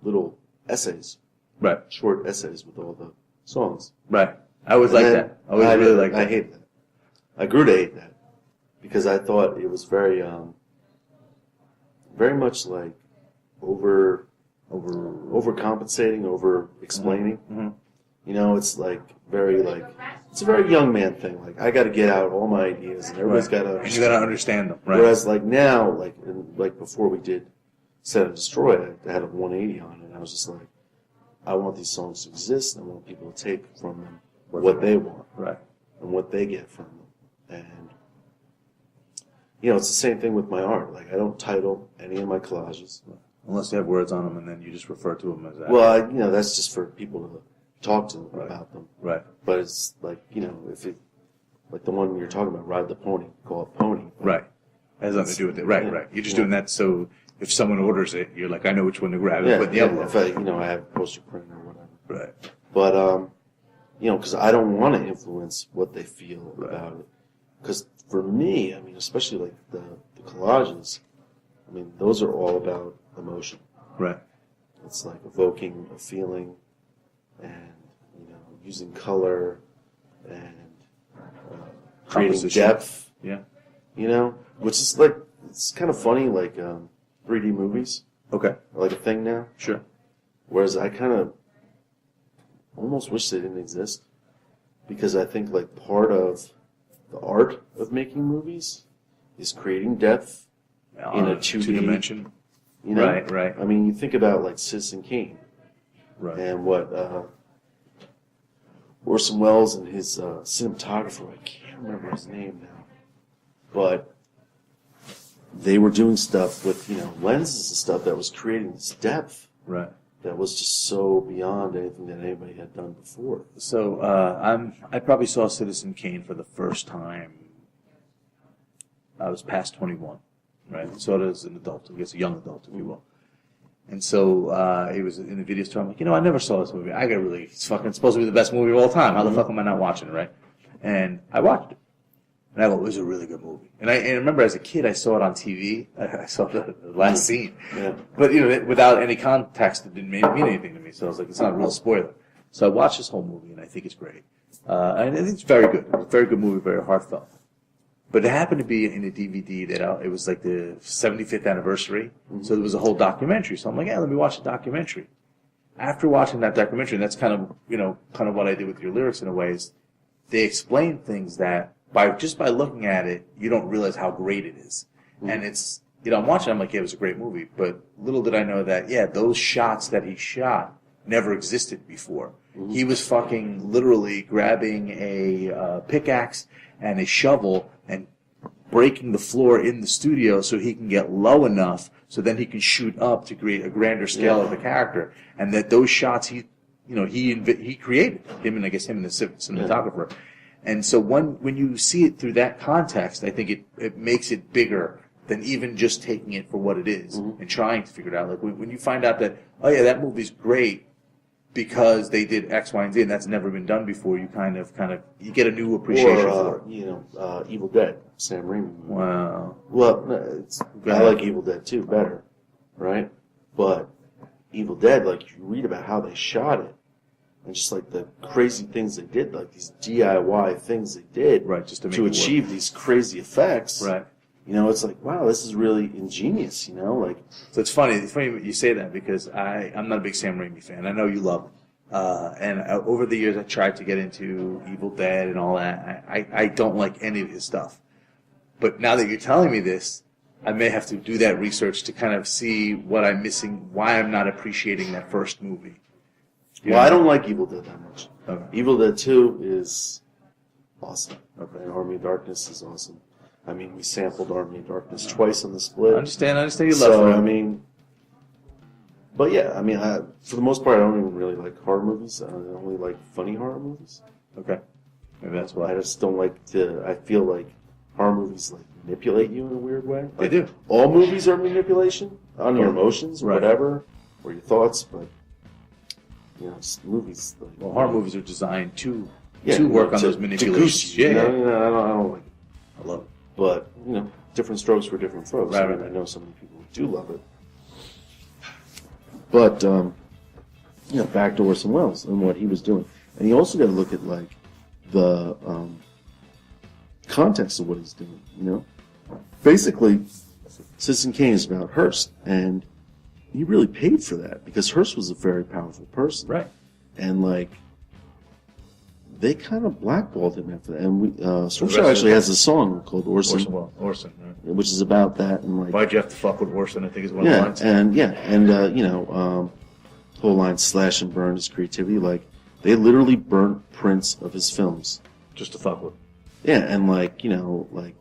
D: little essays.
C: Right.
D: Short essays with all the songs.
C: Right. I always like that. I always really like that.
D: I hate that. I grew to hate that. Because I thought it was very much like overcompensating, over explaining.
C: Mm-hmm.
D: It's like it's a very young man thing. Like, I got to get out all my ideas, and everybody's got to.
C: And you got to understand them, right?
D: Whereas, like now, like before we did Set and Destroy, I had a 180 on it, and I was just like, I want these songs to exist, and I want people to take from them what they want,
C: right,
D: and what they get from them, and it's the same thing with my art. Like, I don't title any of my collages.
C: Unless you have words on them, and then you just refer to them as that.
D: Well, that's just for people to talk to them about them.
C: Right.
D: But it's like, if it, like the one you're talking about, Ride the Pony, call it Pony.
C: Right. It has nothing to do with it. Right,
D: yeah,
C: right. You're just doing that so if someone orders it, you're like, I know which one to grab.
D: Yeah,
C: Put the envelope.
D: if I have poster print or whatever.
C: Right.
D: But, because I don't want to influence what they feel about it. Because for me, I mean, especially like the collages, I mean, those are all about emotion.
C: Right.
D: It's like evoking a feeling and, using color and creating
C: Composition.
D: depth,
C: Yeah.
D: which is like, it's kind of funny, like 3D movies
C: Okay.
D: are like a thing now.
C: Sure.
D: Whereas I kind of almost wish they didn't exist, because I think like part of the art of making movies is creating depth in a 2D
C: two-dimension.
D: Right.
C: Right.
D: I mean, you think about like Citizen Kane
C: Right.
D: and what Orson Welles and his cinematographer, I can't remember his name now, but they were doing stuff with lenses and stuff that was creating this depth
C: Right.
D: that was just so beyond anything that anybody had done before.
C: So I probably saw Citizen Kane for the first time. I was past 21, right? I saw it as an adult, I guess a young adult, if you will. And so it was in the video store. I'm like, I never saw this movie. It's fucking supposed to be the best movie of all time. How the fuck am I not watching it, right? And I watched it. And I go, it was a really good movie. And I remember as a kid, I saw it on TV. I saw the last scene.
D: Yeah.
C: But, without any context, it didn't mean anything to me. So I was like, it's not a real spoiler. So I watched this whole movie, and I think it's great. And I think it's very good. It's a very good movie, very heartfelt. But it happened to be in a DVD that it was like the 75th anniversary. Mm-hmm. So there was a whole documentary. So I'm like, let me watch the documentary. After watching that documentary, and that's kind of what I did with your lyrics in a way, is they explain things that by looking at it, you don't realize how great it is. Mm-hmm. And it's, I'm watching it, I'm like, it was a great movie. But little did I know that, those shots that he shot never existed before. Mm-hmm. He was fucking literally grabbing a pickaxe and a shovel and breaking the floor in the studio so he can get low enough so then he can shoot up to create a grander scale of the character. And that those shots he created, him and the cinematographer. And so when you see it through that context, I think it makes it bigger than even just taking it for what it is and trying to figure it out. Like when you find out that, oh yeah, that movie's great because they did X, Y, and Z, and that's never been done before, you kind of you get a new appreciation for it.
D: Evil Dead, Sam Raimi movie.
C: Wow.
D: Well, I like Evil Dead 2 better, right? But Evil Dead, like, you read about how they shot it, and just like the crazy things they did, like these DIY things they did,
C: Right, just to make
D: to
C: it
D: achieve
C: work.
D: these crazy effects.
C: Right.
D: You know, it's like, wow, this is really ingenious. You know, like,
C: So it's funny you say that because I'm not a big Sam Raimi fan. I know you love him. And over the years I tried to get into Evil Dead and all that. I don't like any of his stuff. But now that you're telling me this, I may have to do that research to kind of see what I'm missing, why I'm not appreciating that first movie.
D: well, I don't like Evil Dead that much.
C: Okay.
D: Evil Dead 2 is awesome.
C: Okay.
D: And Army of Darkness is awesome. I mean, we sampled Army of Darkness twice on the split.
C: I understand your love
D: So,
C: for
D: I
C: him.
D: mean, but yeah, I mean, for the most part, I don't even really like horror movies. I only like funny horror movies.
C: Okay. Maybe that's
D: I
C: why.
D: just don't like I feel like horror movies like manipulate you in a weird way.
C: They
D: Like,
C: do.
D: All movies are manipulation on your emotions,
C: Right.
D: whatever, or your thoughts, but you know, just movies. Like,
C: Well, horror movies are designed to
D: yeah,
C: work on
D: to-
C: those
D: to
C: manipulations.
D: goose you,
C: Yeah,
D: you know?
C: yeah.
D: You know, I don't like it,
C: I love it.
D: but you know, different strokes for different folks.
C: Right,
D: I mean,
C: right.
D: I know some people who do love it, but you know, back to Orson Welles and what he was doing, and you also got to look at like the context of what he's doing. You know, basically, Citizen Kane is about Hearst, and he really paid for that because Hearst was a very powerful person,
C: Right.
D: and like they kind of blackballed him after that. And
C: rest
D: Stormshadow
C: of
D: actually
C: the-
D: has a song called Orson,
C: Orson, right.
D: which is about that, and like
C: Why'd you have to fuck with Orson, I think is one of the
D: yeah,
C: lines.
D: and you know, whole line slash and burn his creativity. Like they literally burnt prints of his films.
C: Just to fuck with.
D: Yeah, and like you know, like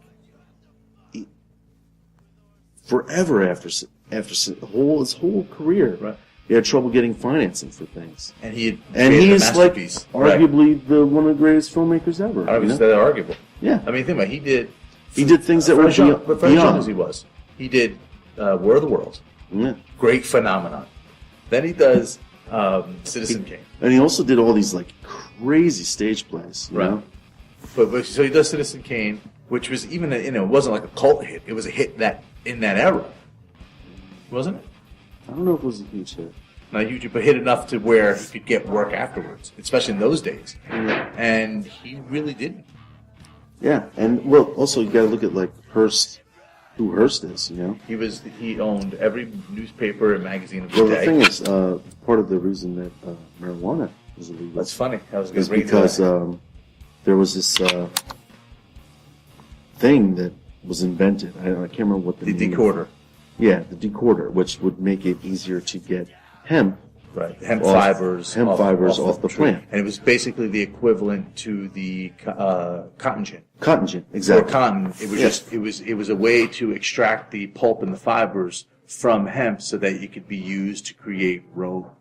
D: forever after his whole career,
C: Right.
D: he had trouble getting financing for things.
C: And he had
D: And
C: created a
D: he's like
C: masterpiece. Right.
D: arguably one of the greatest filmmakers ever.
C: I don't
D: you
C: even
D: know?
C: say that arguable.
D: Yeah,
C: I mean, think about it.
D: he did things that were
C: but for as young
D: beyond.
C: as he was, he did War of the Worlds,
D: Yeah.
C: great phenomenon. Then he does Citizen Kane.
D: And he also did all these like crazy stage plays. You
C: Right.
D: know?
C: But so he does Citizen Kane, which was even it wasn't like a cult hit. It was a hit that in that era, wasn't it?
D: I don't know if it was a huge hit.
C: Not huge, but hit enough to where he could get work afterwards, especially in those days. And he really didn't.
D: Yeah, and well, also you got to look at like Hearst, who Hearst is. You know.
C: He owned every newspaper and magazine of the
D: Well, the
C: day.
D: thing is, part of the reason that marijuana is illegal
C: That's funny. I was going
D: is
C: to bring
D: because
C: that.
D: there was this thing that was invented. I can't remember what the
C: The
D: name
C: decorder.
D: Yeah, the decorder, which would make it easier to get hemp.
C: Right, hemp
D: Off-
C: fibers.
D: hemp fibers off the
C: tree.
D: plant.
C: And it was basically the equivalent to the cotton gin.
D: Cotton gin,
C: For
D: exactly.
C: cotton, it was
D: Yeah.
C: just it was a way to extract the pulp and the fibers from hemp so that it could be used to create rope,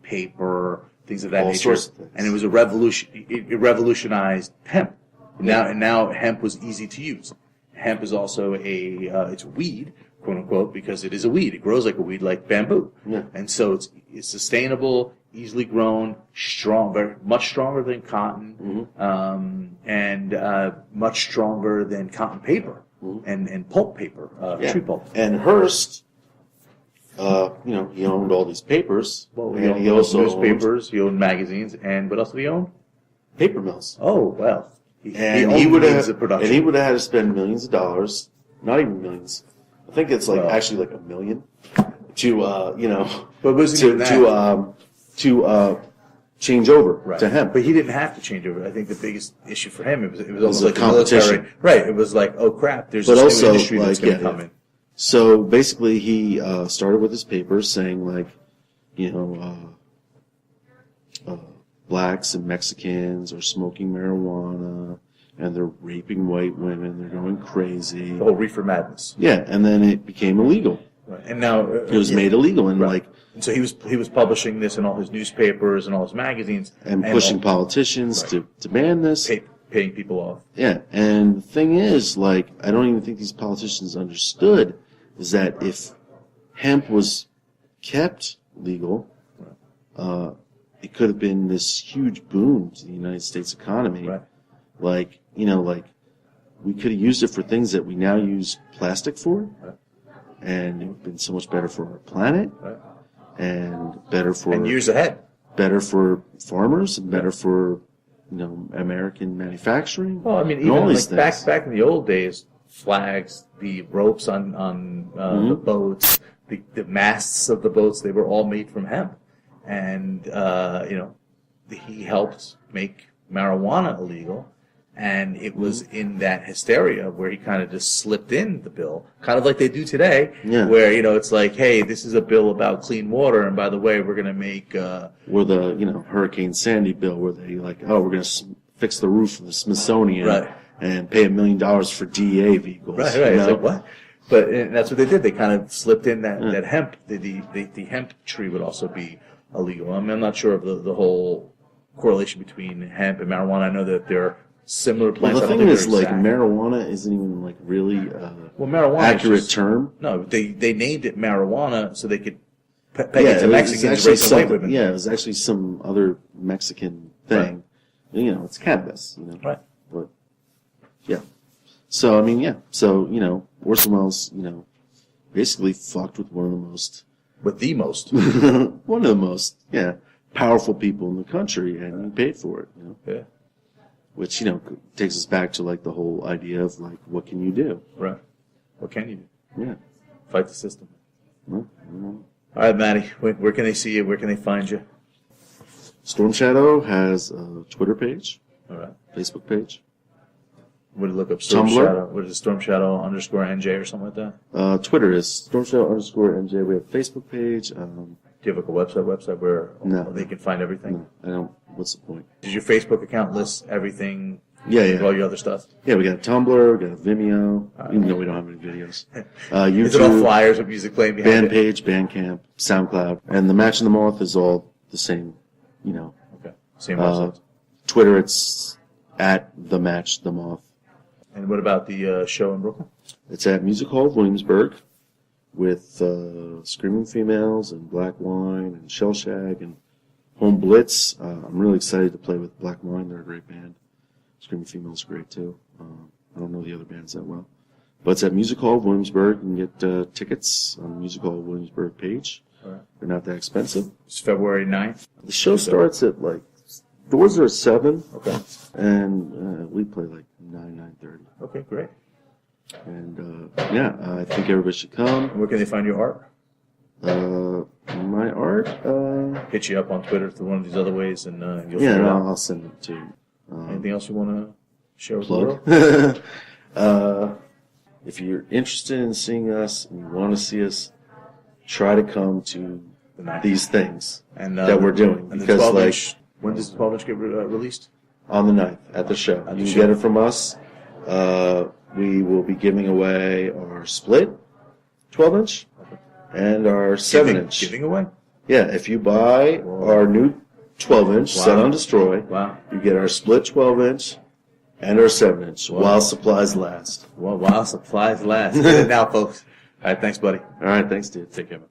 C: paper, things of that
D: All
C: nature.
D: sorts of things.
C: And it was a revolution. It revolutionized hemp. Now hemp was easy to use. Hemp is also it's a weed, quote unquote, because it is a weed. It grows like a weed, like bamboo.
D: Yeah.
C: And so it's sustainable, easily grown, much stronger than cotton, and much stronger than cotton paper and pulp paper,
D: Yeah.
C: tree pulp.
D: And Hearst, you know, he owned all these papers,
C: Well,
D: and he also
C: newspapers, he owned magazines, and what else did he own?
D: owned paper mills.
C: Oh, well.
D: And
C: owned
D: he would
C: means
D: have,
C: of production.
D: and he would have had to spend millions of dollars, not even millions. I think it's like
C: Well.
D: actually like $1 million to you know
C: But wasn't even that.
D: to change over
C: Right.
D: to hemp.
C: But he didn't have to change over. I think the biggest issue for him, it was almost
D: a
C: like a
D: competition.
C: military. Right. It was like, oh crap, there's
D: But
C: this
D: also,
C: new industry that's
D: like,
C: going to
D: yeah,
C: come in.
D: So basically, he started with his papers saying like, you know, blacks and Mexicans are smoking marijuana, and they're raping white women. They're going crazy.
C: The whole reefer madness.
D: Yeah, and then it became illegal.
C: Right. And now
D: It was made illegal, and
C: right. And so he was publishing this in all his newspapers and all his magazines,
D: and pushing politicians
C: right.
D: to ban this.
C: Paying people off.
D: Yeah, and the thing is, like, I don't even think these politicians understood is that if hemp was kept legal, it could have been this huge boom to the United States economy.
C: Right.
D: Like, we could have used it for things that we now use plastic for,
C: Right.
D: and it would have been so much better for our planet,
C: Right.
D: and better for
C: And years ahead.
D: better for farmers, and better for American manufacturing.
C: Well, I mean,
D: and all
C: even
D: these
C: like
D: things.
C: back in the old days, flags, the ropes on the boats, the masts of the boats, they were all made from hemp, and he helped make marijuana illegal. And it was in that hysteria where he kind of just slipped in the bill, kind of like they do today, where, it's like, hey, this is a bill about clean water, and by the way, we're going to make...
D: Or the, Hurricane Sandy bill, where they we're going to fix the roof of the Smithsonian
C: right.
D: and pay $1 million for DEA vehicles.
C: Right. It's like, what? But and that's what they did. They kind of slipped in that hemp, the hemp tree would also be illegal. I mean, I'm not sure of the whole correlation between hemp and marijuana. I know that they're similar plants.
D: Well, the thing is, like, marijuana isn't even, like, really
C: marijuana
D: accurate term.
C: No, they named it marijuana so they could pay it to Mexicans to rape white women.
D: Yeah, it was actually some other Mexican thing. Right. It's cannabis,
C: Right.
D: But, yeah. So, I mean, yeah. So, Orson Welles, basically fucked with one of the most...
C: With the most.
D: one of the most, powerful people in the country, and he paid for it,
C: Yeah.
D: Which, takes us back to, like, the whole idea of, like, what can you do?
C: Right. What can you do?
D: Yeah.
C: Fight the system.
D: Well,
C: All right, Matty. Where can they see you? Where can they find you?
D: Stormshadow has a Twitter page.
C: All right.
D: Facebook page.
C: Would it look up
D: Tumblr.
C: Stormshadow? What is it, Stormshadow _NJ or something like that?
D: Twitter is Stormshadow_NJ. We have a Facebook page.
C: Do you have like a website where they can find everything?
D: No, I don't. What's the point?
C: Does your Facebook account list everything?
D: Yeah.
C: All your other stuff?
D: Yeah, we got a Tumblr, we got a Vimeo, even though we don't have any videos. YouTube,
C: Is it all flyers with music playing behind
D: band
C: it?
D: page, Bandcamp, SoundCloud, and the Match and the Moth is all the same.
C: Okay. Same website.
D: Twitter, it's at the Match the Moth.
C: And what about the show in Brooklyn?
D: It's at Music Hall of Williamsburg with Screaming Females and Black Wine and Shell Shag and Home Blitz. I'm really excited to play with Black Wine. They're a great band. Screaming Females are great too. I don't know the other bands that well. But it's at Music Hall of Williamsburg. You can get tickets on the Music Hall of Williamsburg page.
C: All right.
D: They're not that expensive.
C: It's February 9th.
D: The show starts at doors are at 7.
C: Okay.
D: And we play 9:30.
C: Okay, great.
D: And I think everybody should come.
C: And where can they find your art?
D: My art.
C: Hit you up on Twitter through one of these other ways, and you'll
D: Yeah,
C: figure it
D: no,
C: out.
D: I'll send it to you.
C: Anything else you want to share with the
D: Plug.
C: world?
D: If you're interested in seeing us and you want to see us, try to come to
C: The 9th.
D: these things
C: And,
D: that we're doing.
C: And the
D: Because
C: 12-inch, when does the 12-inch get released?
D: on the 9th at the show,
C: At the
D: you can
C: show.
D: get it from us. We will be giving away our split 12-inch and our 7-inch.
C: Giving away?
D: Yeah, if you buy our new 12-inch,
C: Wow.
D: Set on Destroy,
C: Wow.
D: you get our split 12-inch and our 7-inch while supplies last.
C: Well, while supplies last. Get it now, folks. All right, thanks, buddy.
D: All right, thanks, dude.
C: Take care, man.